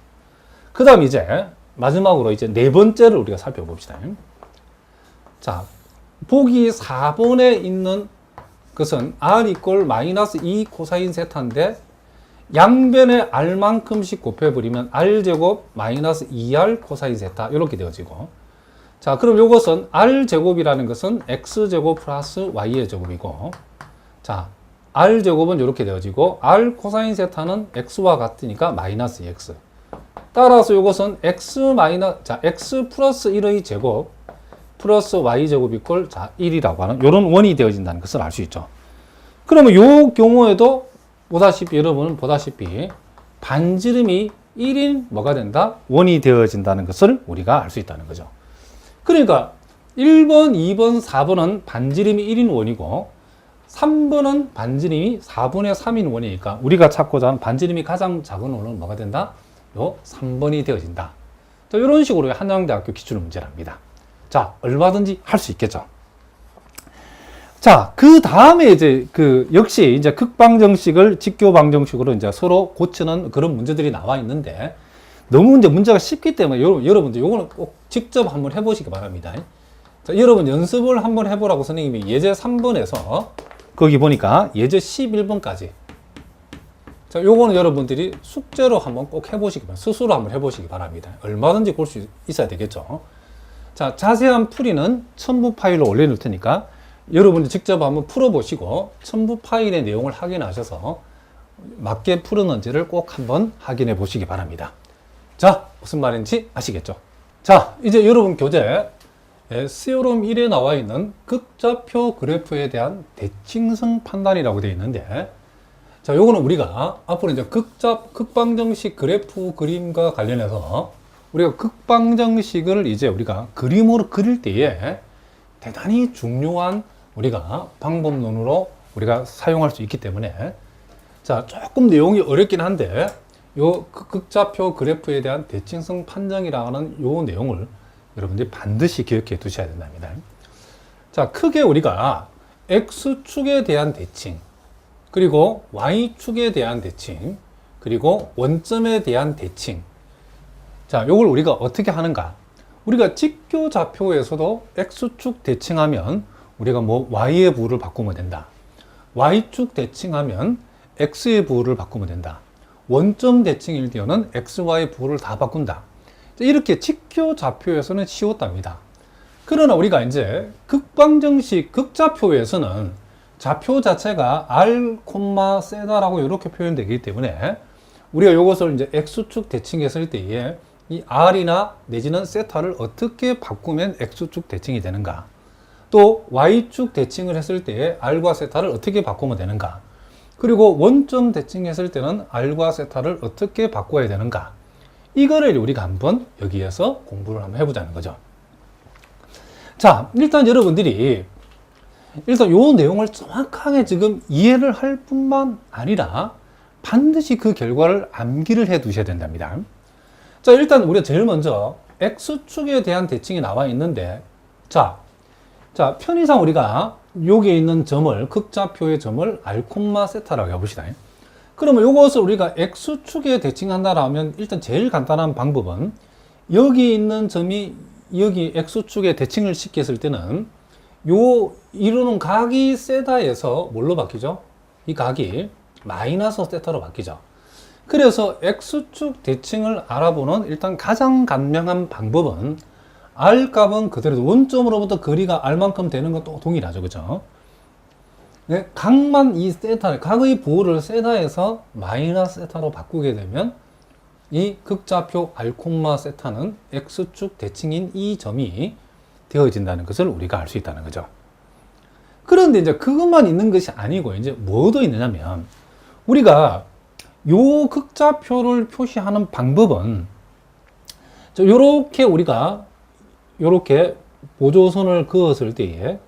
그 다음 이제 마지막으로 이제 네 번째를 우리가 살펴봅시다. 자, 보기 4번에 있는 것은 R 이꼴 마이너스 2 코사인 세타인데 양변에 R만큼씩 곱해버리면 R제곱 마이너스 2R 코사인 세타 이렇게 되어지고, 자, 그럼 이것은 R제곱이라는 것은 X제곱 플러스 Y의 제곱이고, 자, R제곱은 이렇게 되어지고 R 코사인 세타는 X와 같으니까 마이너스 X. 따라서 이것은 X 플러스 1의 제곱 플러스 Y제곱 이꼴 1이라고 하는 이런 원이 되어진다는 것을 알 수 있죠. 그러면 이 경우에도 여러분은 보다시피 반지름이 1인 뭐가 된다? 원이 되어진다는 것을 우리가 알 수 있다는 거죠. 그러니까 1번, 2번, 4번은 반지름이 1인 원이고 3번은 반지름이 4분의 3인 원이니까 우리가 찾고자 하는 반지름이 가장 작은 원은 뭐가 된다? 요 3번이 되어진다. 자, 이런 식으로 한양대학교 기출문제랍니다. 자, 얼마든지 할 수 있겠죠. 자, 그 다음에 이제 역시 이제 극방정식을 직교방정식으로 이제 서로 고치는 그런 문제들이 나와 있는데 너무 이제 문제가 쉽기 때문에 여러분들 요거는 꼭 직접 한번 해보시기 바랍니다. 자, 여러분 연습을 한번 해보라고 선생님이 예제 3번에서 거기 보니까 예제 11번까지. 자, 요거는 여러분들이 숙제로 한번 꼭 해보시기 바랍니다. 스스로 한번 해보시기 바랍니다. 얼마든지 볼 수 있어야 되겠죠. 자, 자세한 풀이는 첨부 파일로 올려놓을 테니까 여러분이 직접 한번 풀어보시고 첨부 파일의 내용을 확인하셔서 맞게 풀었는지를 꼭 한번 확인해 보시기 바랍니다. 자, 무슨 말인지 아시겠죠? 자, 이제 여러분 교재 세오롬 1에 나와 있는 극좌표 그래프에 대한 대칭성 판단이라고 되어 있는데, 자, 요거는 우리가 앞으로 이제 극방정식 그래프 그림과 관련해서 우리가 극방정식을 이제 우리가 그림으로 그릴 때에 대단히 중요한 우리가 방법론으로 우리가 사용할 수 있기 때문에, 자, 조금 내용이 어렵긴 한데 요 극좌표 그래프에 대한 대칭성 판정이라는 요 내용을 여러분들이 반드시 기억해 두셔야 된답니다. 자, 크게 우리가 X축에 대한 대칭, 그리고 Y축에 대한 대칭, 그리고 원점에 대한 대칭. 자, 요걸 우리가 어떻게 하는가? 우리가 직교 좌표에서도 X축 대칭하면 우리가 뭐 Y의 부호를 바꾸면 된다. Y축 대칭하면 X의 부호를 바꾸면 된다. 원점 대칭일 때는 X, Y 부호를 다 바꾼다. 이렇게 직교 좌표에서는 쉬웠답니다. 그러나 우리가 이제 극방정식 극좌표에서는 좌표 자체가 R, 세다라고 이렇게 표현되기 때문에 우리가 이것을 이제 X축 대칭했을 때에 이 R이나 내지는 세타를 어떻게 바꾸면 X축 대칭이 되는가, 또 Y축 대칭을 했을 때에 R과 세타를 어떻게 바꾸면 되는가, 그리고 원점 대칭했을 때는 R과 세타를 어떻게 바꿔야 되는가, 이거를 우리가 한번 여기에서 공부를 한번 해보자는 거죠. 자, 일단 여러분들이 요 내용을 정확하게 지금 이해를 할 뿐만 아니라 반드시 그 결과를 암기를 해 두셔야 된답니다. 자, 일단 우리가 제일 먼저 X축에 대한 대칭이 나와 있는데, 자, 편의상 우리가 여기에 있는 점을, 극좌표의 점을 R, 세타라고 해봅시다. 그러면 요것을 우리가 X축에 대칭한다라면 일단 제일 간단한 방법은 여기 있는 점이 여기 X축에 대칭을 시켰을 때는 요 이루는 각이 세다에서 뭘로 바뀌죠? 이 각이 마이너스 세타로 바뀌죠. 그래서 X축 대칭을 알아보는 일단 가장 간명한 방법은 R 값은 그대로 원점으로부터 거리가 R만큼 되는 건 또 동일하죠. 그죠? 네, 각만 이 세타, 각의 부호를 세타에서 마이너스 세타로 바꾸게 되면 이 극좌표 R, 세타는 X축 대칭인 이 점이 되어진다는 것을 우리가 알 수 있다는 거죠. 그런데 이제 그것만 있는 것이 아니고 이제 뭐도 있느냐면 우리가 요 극좌표를 표시하는 방법은 요렇게 우리가 요렇게 보조선을 그었을 때에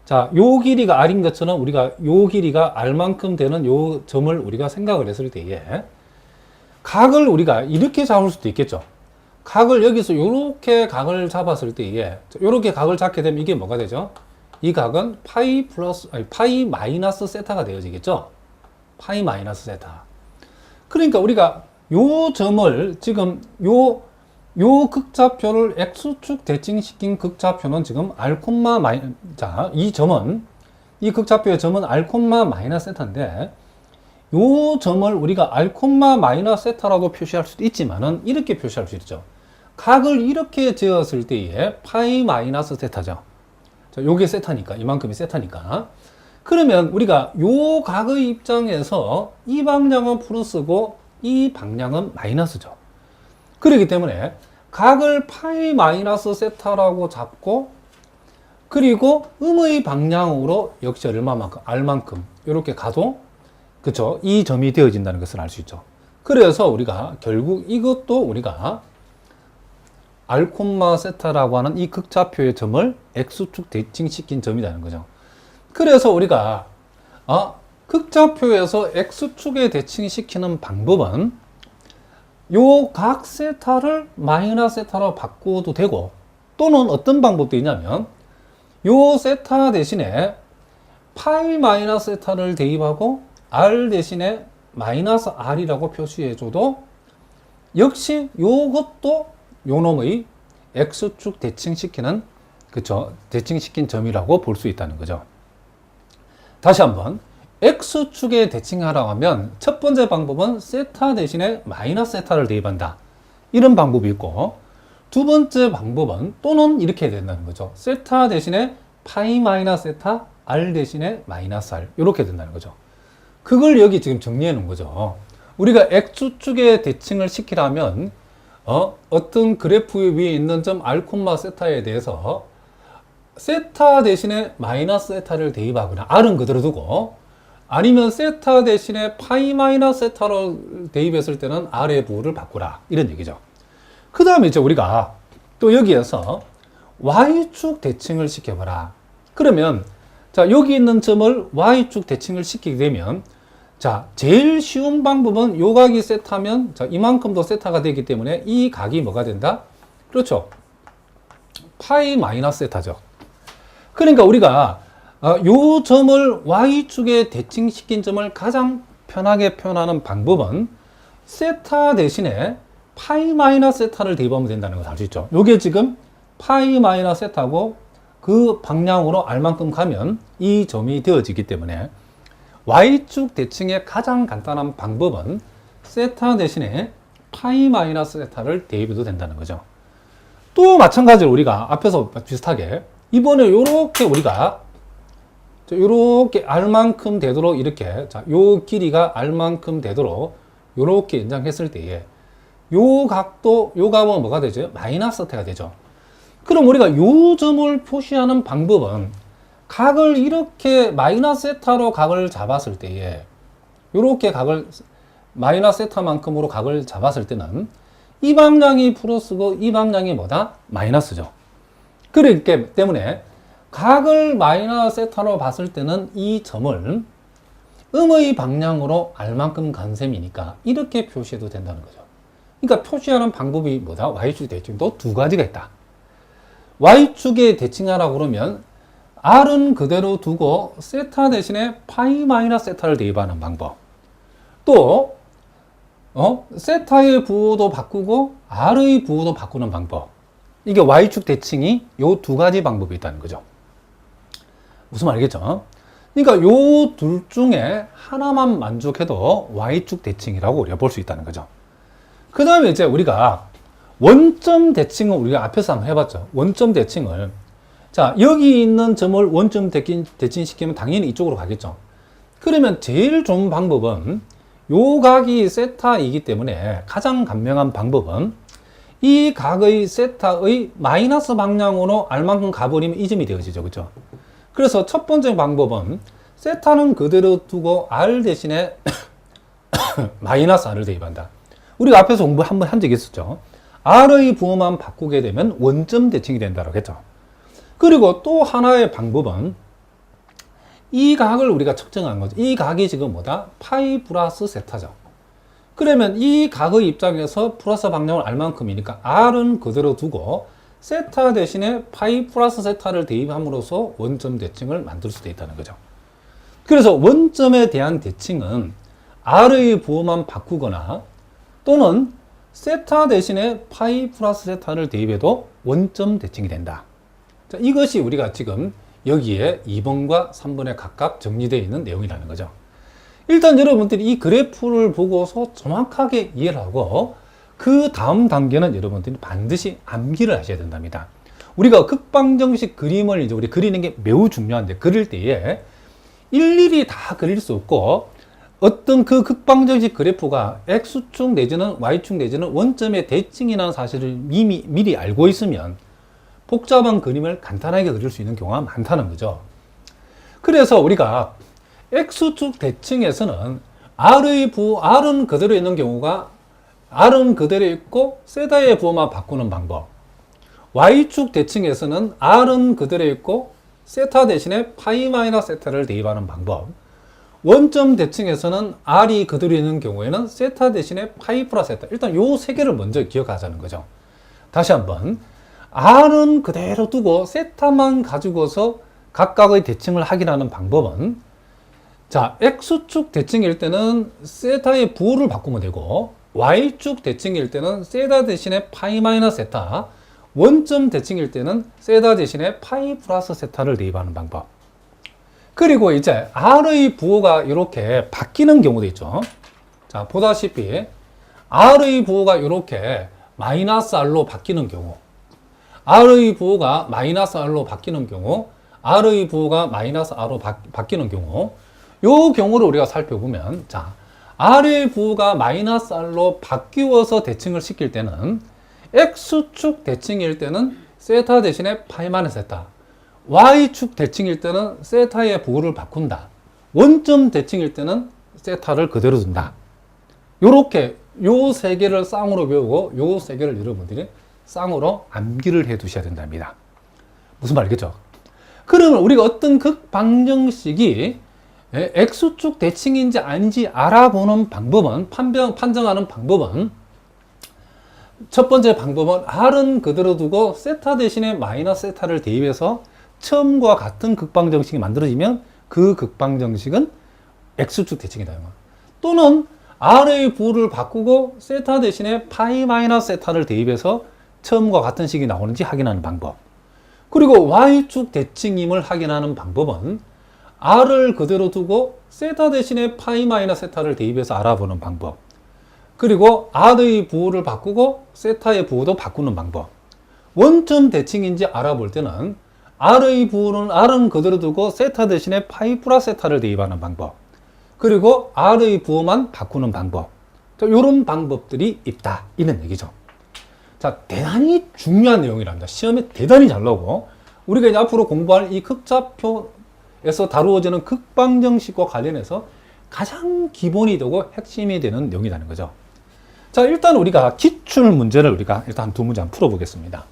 자, 요 길이가 R인 것처럼 우리가 요 길이가 R만큼 되는 요 점을 우리가 생각을 했을 때에 각을 우리가 이렇게 잡을 수도 있겠죠. 각을 여기서 요렇게 각을 잡았을 때에 요렇게 각을 잡게 되면 이게 뭐가 되죠? 이 각은 파이 마이너스 세타가 되어지겠죠? 파이 마이너스 세타. 그러니까 우리가 요 점을 지금 요 극좌표를 X축 대칭시킨 극좌표는 지금 R, 자, 이 점은, 이 극좌표의 점은 R, 마이너스 세타인데, 요 점을 우리가 R, 마이너스 세타라고 표시할 수도 있지만은, 이렇게 표시할 수 있죠. 각을 이렇게 재었을 때에 파이 마이너스 세타죠. 자, 요게 세타니까, 이만큼이 세타니까. 그러면 우리가 요 각의 입장에서 이 방향은 플러스고, 이 방향은 마이너스죠. 그렇기 때문에 각을 파이 마이너스 세타라고 잡고 그리고 음의 방향으로 역시 얼마만큼 R만큼 이렇게 가도 그쵸 이 점이 되어진다는 것을 알 수 있죠. 그래서 우리가 결국 이것도 우리가 R, 세타라고 하는 이 극좌표의 점을 X축 대칭시킨 점이라는 거죠. 그래서 우리가 극좌표에서 X축에 대칭시키는 방법은 요 각 세타를 마이너스 세타로 바꿔도 되고 또는 어떤 방법도 있냐면 요 세타 대신에 파이 마이너스 세타를 대입하고 R 대신에 마이너스 R이라고 표시해줘도 역시 요것도 요 놈의 X축 대칭시키는 그쵸 대칭시킨 점이라고 볼 수 있다는 거죠. 다시 한번 X축에 대칭하라고 하면 첫 번째 방법은 세타 대신에 마이너스 세타를 대입한다. 이런 방법이 있고 두 번째 방법은 또는 이렇게 해야 된다는 거죠. 세타 대신에 파이 마이너스 세타, R 대신에 마이너스 R 이렇게 된다는 거죠. 그걸 여기 지금 정리해 놓은 거죠. 우리가 X축에 대칭을 시키려면 어떤 그래프 위에 있는 점 R, 세타에 대해서 세타 대신에 마이너스 세타를 대입하거나 R은 그대로 두고 아니면 세타 대신에 파이 마이너스 세타로 대입했을 때는 R의 부호를 바꾸라. 이런 얘기죠. 그 다음에 이제 우리가 또 여기에서 Y축 대칭을 시켜봐라. 그러면 자 여기 있는 점을 Y축 대칭을 시키게 되면 자 제일 쉬운 방법은 요 각이 세타면 자 이만큼도 세타가 되기 때문에 이 각이 뭐가 된다? 그렇죠. 파이 마이너스 세타죠. 그러니까 우리가 요 점을 Y축에 대칭시킨 점을 가장 편하게 표현하는 방법은 세타 대신에 파이 마이너스 세타를 대입하면 된다는 걸 알 수 있죠. 요게 지금 파이 마이너스 세타고 그 방향으로 R만큼 가면 이 점이 되어지기 때문에 Y축 대칭의 가장 간단한 방법은 세타 대신에 파이 마이너스 세타를 대입해도 된다는 거죠. 또 마찬가지로 우리가 앞에서 비슷하게 이번에 요렇게 우리가 요렇게 R만큼 되도록 이렇게 자, 요 길이가 R만큼 되도록 요렇게 연장했을 때에 요 각도 요 값은 뭐가 되죠? 마이너스 세타가 되죠. 그럼 우리가 요 점을 표시하는 방법은 각을 이렇게 마이너스 세타로 각을 잡았을 때에 요렇게 각을 마이너스 세타만큼으로 각을 잡았을 때는 이 방향이 플러스고 이 방향이 뭐다? 마이너스죠. 그렇기 때문에 각을 마이너스 세타로 봤을 때는 이 점을 음의 방향으로 R만큼 간 셈이니까 이렇게 표시해도 된다는 거죠. 그러니까 표시하는 방법이 뭐다? Y축 대칭도 두 가지가 있다. Y축에 대칭하라고 그러면 R은 그대로 두고 세타 대신에 파이 마이너스 세타를 대입하는 방법. 또 세타의 부호도 바꾸고 R의 부호도 바꾸는 방법. 이게 Y축 대칭이 요 두 가지 방법이 있다는 거죠. 무슨 말이겠죠? 그러니까 요 둘 중에 하나만 만족해도 Y축 대칭이라고 우리가 볼 수 있다는 거죠. 그 다음에 이제 우리가 원점 대칭을 우리가 앞에서 한번 해봤죠. 원점 대칭을. 자, 여기 있는 점을 원점 대칭시키면 당연히 이쪽으로 가겠죠. 그러면 제일 좋은 방법은 요 각이 세타이기 때문에 가장 간명한 방법은 이 각의 세타의 마이너스 방향으로 R만큼 가버리면 이 점이 되어지죠. 그죠? 그래서 첫 번째 방법은 세타는 그대로 두고 R 대신에 마이너스 R을 대입한다. 우리가 앞에서 공부 한번 한 적이 있었죠. R의 부호만 바꾸게 되면 원점 대칭이 된다고 했죠. 그리고 또 하나의 방법은 이 각을 우리가 측정한 거죠. 이 각이 지금 뭐다? 파이 플러스 세타죠. 그러면 이 각의 입장에서 플러스 방향을 R만큼이니까 R은 그대로 두고 세타 대신에 파이 플러스 세타를 대입함으로써 원점 대칭을 만들 수도 있다는 거죠. 그래서 원점에 대한 대칭은 R의 부호만 바꾸거나 또는 세타 대신에 파이 플러스 세타를 대입해도 원점 대칭이 된다. 자, 이것이 우리가 지금 여기에 2번과 3번에 각각 정리되어 있는 내용이라는 거죠. 일단 여러분들이 이 그래프를 보고서 정확하게 이해를 하고 그 다음 단계는 여러분들이 반드시 암기를 하셔야 된답니다. 우리가 극방정식 그림을 이제 우리 그리는 게 매우 중요한데 그릴 때에 일일이 다 그릴 수 없고 어떤 그 극방정식 그래프가 X축 내지는 Y축 내지는 원점의 대칭이라는 사실을 이미 미리 알고 있으면 복잡한 그림을 간단하게 그릴 수 있는 경우가 많다는 거죠. 그래서 우리가 X축 대칭에서는 R은 그대로 있는 경우가 R은 그대로 있고 세타의 부호만 바꾸는 방법. Y축 대칭에서는 R은 그대로 있고 세타 대신에 파이 마이너스 세타를 대입하는 방법. 원점 대칭에서는 R이 그대로 있는 경우에는 세타 대신에 파이 플러스 세타. 일단 요 세 개를 먼저 기억하자는 거죠. 다시 한번. R은 그대로 두고 세타만 가지고서 각각의 대칭을 확인하는 방법은 자, X축 대칭일 때는 세타의 부호를 바꾸면 되고 Y축 대칭일 때는 세타 대신에 파이 마이너스 세타, 원점 대칭일 때는 세타 대신에 파이 플러스 세타를 대입하는 방법. 그리고 이제 R의 부호가 이렇게 바뀌는 경우도 있죠. 자, 보다시피 R의 부호가 이렇게 마이너스 R로 바뀌는 경우, R의 부호가 마이너스 R로 바뀌는 경우, R의 부호가 마이너스 R로 바뀌는 경우, 요 경우를 우리가 살펴보면, 자, R의 부호가 마이너스 R로 바뀌어서 대칭을 시킬 때는 X축 대칭일 때는 세타 대신에 파이 마이너스 세타, Y축 대칭일 때는 세타의 부호를 바꾼다. 원점 대칭일 때는 세타를 그대로 둔다. 요렇게 요 세 개를 쌍으로 배우고 요 세 개를 여러분들이 쌍으로 암기를 해 두셔야 된답니다. 무슨 말이겠죠? 그러면 우리가 어떤 극방정식이 X축 대칭인지 아닌지 알아보는 방법은, 판정하는 방법은 첫 번째 방법은 R은 그대로 두고 세타 대신에 마이너스 세타를 대입해서 처음과 같은 극방정식이 만들어지면 그 극방정식은 X축 대칭이다. 또는 R의 부호를 바꾸고 세타 대신에 파이 마이너스 세타를 대입해서 처음과 같은 식이 나오는지 확인하는 방법. 그리고 Y축 대칭임을 확인하는 방법은 R을 그대로 두고 세타 대신에 파이 마이너스 세타를 대입해서 알아보는 방법. 그리고 R의 부호를 바꾸고 세타의 부호도 바꾸는 방법. 원점 대칭인지 알아볼 때는 R의 부호는 R은 그대로 두고 세타 대신에 파이 플러스 세타를 대입하는 방법. 그리고 R의 부호만 바꾸는 방법. 이런 방법들이 있다. 이런 얘기죠. 자, 대단히 중요한 내용이랍니다. 시험에 대단히 잘 나오고, 우리가 이제 앞으로 공부할 이 극좌표에서 다루어지는 극방정식과 관련해서 가장 기본이 되고 핵심이 되는 내용이라는 거죠. 자, 일단 우리가 기출 문제를 우리가 일단 두 문제 한번 풀어보겠습니다.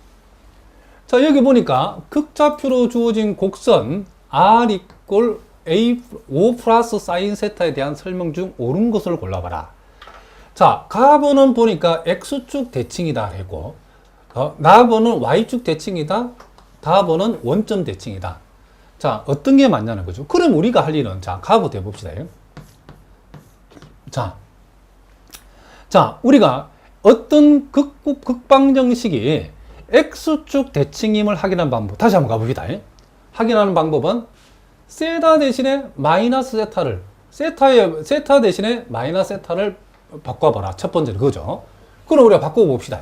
자, 여기 보니까 극좌표로 주어진 곡선 R 이꼴 A 5 플러스 사인 세타에 대한 설명 중 옳은 것을 골라봐라. 자, 가번은 보니까 X축 대칭이다 했고, 나번은 Y축 대칭이다, 다번은 원점 대칭이다. 자, 어떤 게 맞냐는 거죠. 그럼 우리가 할 일은, 자, 가부터 해봅시다. 자, 우리가 어떤 극방정식이 X축 대칭임을 확인하는 방법, 다시 한번 가봅시다. 확인하는 방법은 세타 대신에 마이너스 세타를, 세타 대신에 마이너스 세타를 바꿔봐라. 첫 번째는 그거죠. 그럼 우리가 바꿔봅시다.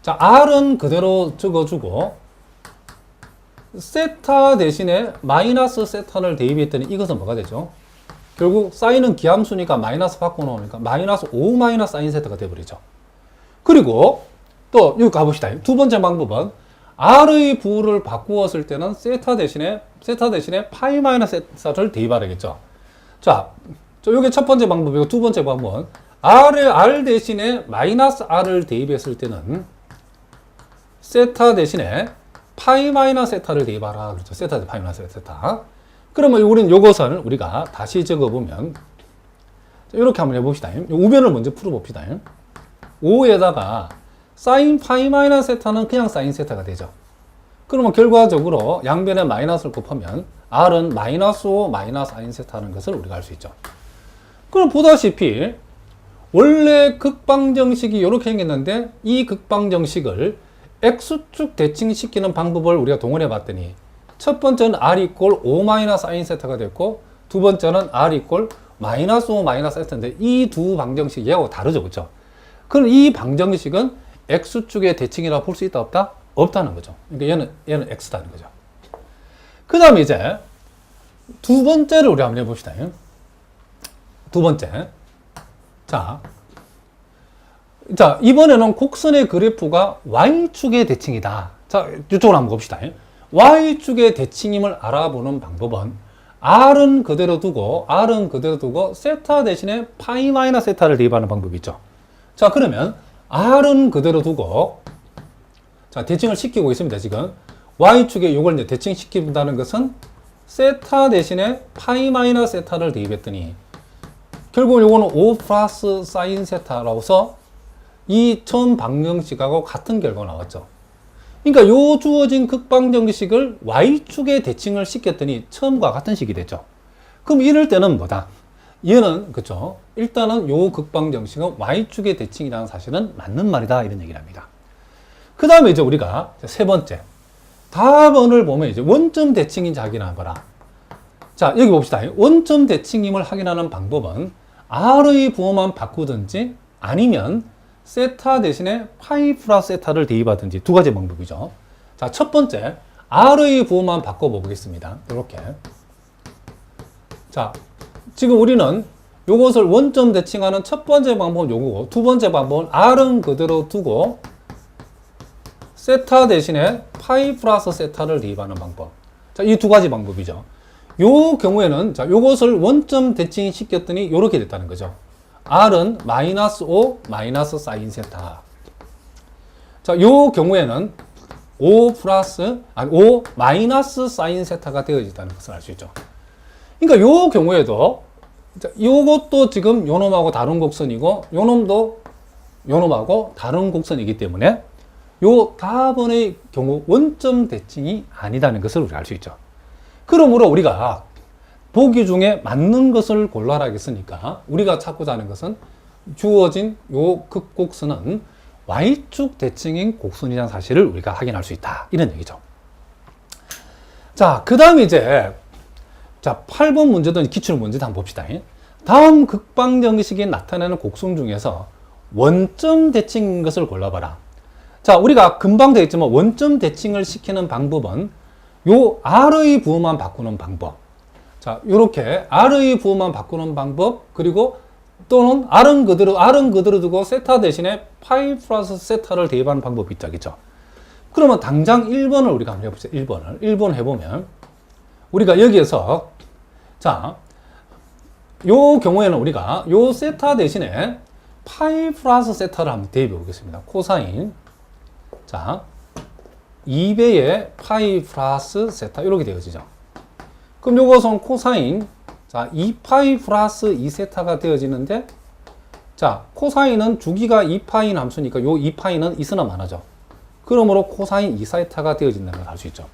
자, R은 그대로 적어주고, 세타 대신에 마이너스 세타를 대입했더니 이것은 뭐가 되죠? 결국 사인은 기함수니까 마이너스 바꿔놓으니까 마이너스 5 마이너스 사인 세타가 되어버리죠. 그리고 또 여기 가봅시다. 두 번째 방법은 R의 부호를 바꾸었을 때는 세타 대신에 파이 마이너스 세타를 대입하겠죠. 자, 이게 첫 번째 방법이고 두 번째 방법은 R 대신에 마이너스 R을 대입했을 때는 세타 대신에 파이 마이너스 세타를 대입하라. 그렇죠. 세타 대 파이 마이너스 세타. 그러면 우리는 요것을 우리가 다시 적어보면 이렇게 한번 해봅시다. 우변을 먼저 풀어봅시다. 5에다가 사인 파이 마이너스 세타는 그냥 사인 세타가 되죠. 그러면 결과적으로 양변에 마이너스를 곱하면 R은 마이너스 5 마이너스 사인 세타라는 것을 우리가 알 수 있죠. 그럼 보다시피 원래 극방정식이 이렇게 생겼는데 이 극방정식을 X축 대칭시키는 방법을 우리가 동원해 봤더니 첫 번째는 R 이꼴 5 마이너스 사인 세타가 됐고 두 번째는 R 이꼴 마이너스 5 마이너스 세타인데 이 두 방정식이 얘하고 다르죠. 그렇죠? 그럼 이 방정식은 X축의 대칭이라고 볼 수 있다 없다? 없다는 거죠. 그러니까 얘는 X다는 거죠. 그 다음에 이제 두 번째를 우리 한번 해봅시다. 두 번째. 자, 이번에는 곡선의 그래프가 Y축의 대칭이다. 자, 이쪽으로 한번 봅시다. Y축의 대칭임을 알아보는 방법은 R은 그대로 두고 세타 대신에 파이 마이너스 세타를 대입하는 방법이 있죠. 자, 그러면 R은 그대로 두고 자, 대칭을 시키고 있습니다. 지금 Y축에 이걸 이제 대칭시킨다는 것은 세타 대신에 파이 마이너스 세타를 대입했더니 결국 이거는 5 플러스 사인 세타라고 해서 이 처음 방정식하고 같은 결과가 나왔죠. 그러니까 요 주어진 극방정식을 Y축에 대칭을 시켰더니 처음과 같은 식이 됐죠. 그럼 이럴 때는 뭐다? 얘는, 그쵸? 일단은 요 극방정식은 Y축의 대칭이라는 사실은 맞는 말이다. 이런 얘기를 합니다. 그 다음에 이제 우리가 세 번째. 답안을 보면 이제 원점 대칭인지 확인해봐라. 자, 여기 봅시다. 원점 대칭임을 확인하는 방법은 R의 부호만 바꾸든지 아니면 세타 대신에 파이 플러스 세타를 대입하든지 두 가지 방법이죠. 자, 첫 번째. R의 부호만 바꿔보겠습니다. 이렇게. 자, 지금 우리는 요것을 원점 대칭하는 첫 번째 방법은 요거고 두 번째 방법은 R은 그대로 두고 세타 대신에 파이 플러스 세타를 대입하는 방법. 자, 이 두 가지 방법이죠. 요 경우에는 자, 요것을 원점 대칭 시켰더니 요렇게 됐다는 거죠. R은 마이너스 5 마이너스 사인 세타. 자, 요 경우에는 5 마이너스 사인 세타가 되어진다는 것을 알 수 있죠. 그러니까 요 경우에도 요것도 지금 요놈하고 다른 곡선이고 요놈도 요놈하고 다른 곡선이기 때문에 요 답안의 경우 원점 대칭이 아니다는 것을 우리가 알 수 있죠. 그러므로 우리가 보기 중에 맞는 것을 골라라 했으니까 우리가 찾고자 하는 것은 주어진 요 극곡선은 Y축 대칭인 곡선이라는 사실을 우리가 확인할 수 있다. 이런 얘기죠. 자, 그 다음에 이제 자, 8번 문제도 기출 문제도 한번 봅시다. 다음 극방정식이 나타내는 곡선 중에서 원점 대칭인 것을 골라봐라. 자, 우리가 금방 되겠지만 원점 대칭을 시키는 방법은 요 R의 부호만 바꾸는 방법. 자, 요렇게 R의 부호만 바꾸는 방법, 그리고 또는 R은 그대로 두고 세타 대신에 파이 플러스 세타를 대입하는 방법이 있죠. 그죠? 그러면 당장 1번을 우리가 한번 해보자. 1번 해보면 우리가 여기에서 자, 요 경우에는 우리가 요 세타 대신에 파이 플러스 세타를 한번 대입해 보겠습니다. 코사인. 자, 2배의 파이 플러스 세타 이렇게 되어지죠. 그럼 요것은 코사인 자 2파이 플러스 2세타가 되어지는데 자 코사인은 주기가 2파인 함수니까 요 2파이는 있으나 마나죠. 그러므로 코사인 2세타가 되어진다는 걸 알 수 있죠.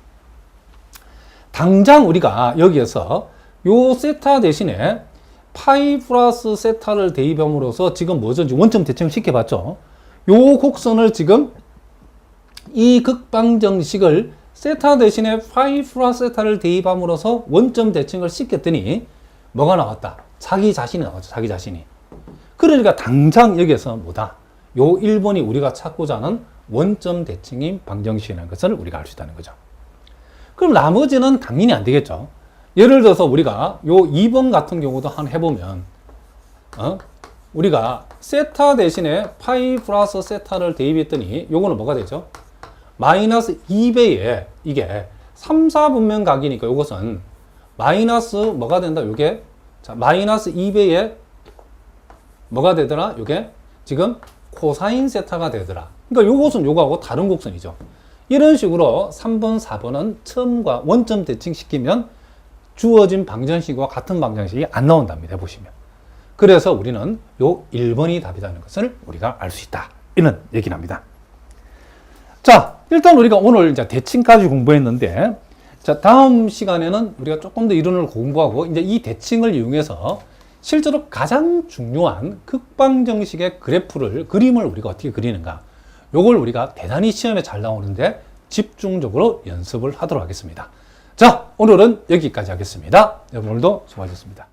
당장 우리가 여기에서 요 세타 대신에 파이 플러스 세타를 대입함으로써 지금 뭐죠? 원점 대칭을 시켜봤죠. 요 곡선을 지금 이 극방정식을 세타 대신에 파이 플러스 세타를 대입함으로써 원점 대칭을 시켰더니 뭐가 나왔다? 자기 자신이 나왔죠. 자기 자신이. 그러니까 당장 여기에서 뭐다? 요 1번이 우리가 찾고자 하는 원점 대칭인 방정식이라는 것을 우리가 알 수 있다는 거죠. 그럼 나머지는 당연히 안 되겠죠. 예를 들어서 우리가 요 2번 같은 경우도 한번 해보면 우리가 세타 대신에 파이 플러스 세타를 대입했더니 요거는 뭐가 되죠? 마이너스 2배에 이게 3, 4분면 각이니까 요것은 마이너스 뭐가 된다? 요게 자, 마이너스 2배에 뭐가 되더라? 요게 지금 코사인 세타가 되더라. 그러니까 요것은 요거하고 다른 곡선이죠. 이런 식으로 3번, 4번은 처음과 원점 대칭시키면 주어진 방정식과 같은 방정식이 안 나온답니다. 보시면. 그래서 우리는 요 1번이 답이라는 것을 우리가 알 수 있다. 이런 얘기를 합니다. 자, 일단 우리가 오늘 이제 대칭까지 공부했는데, 자, 다음 시간에는 우리가 조금 더 이론을 공부하고, 이제 이 대칭을 이용해서 실제로 가장 중요한 극방정식의 그림을 우리가 어떻게 그리는가. 요걸 우리가 대단히 시험에 잘 나오는데 집중적으로 연습을 하도록 하겠습니다. 자, 오늘은 여기까지 하겠습니다. 여러분 오늘도 수고하셨습니다.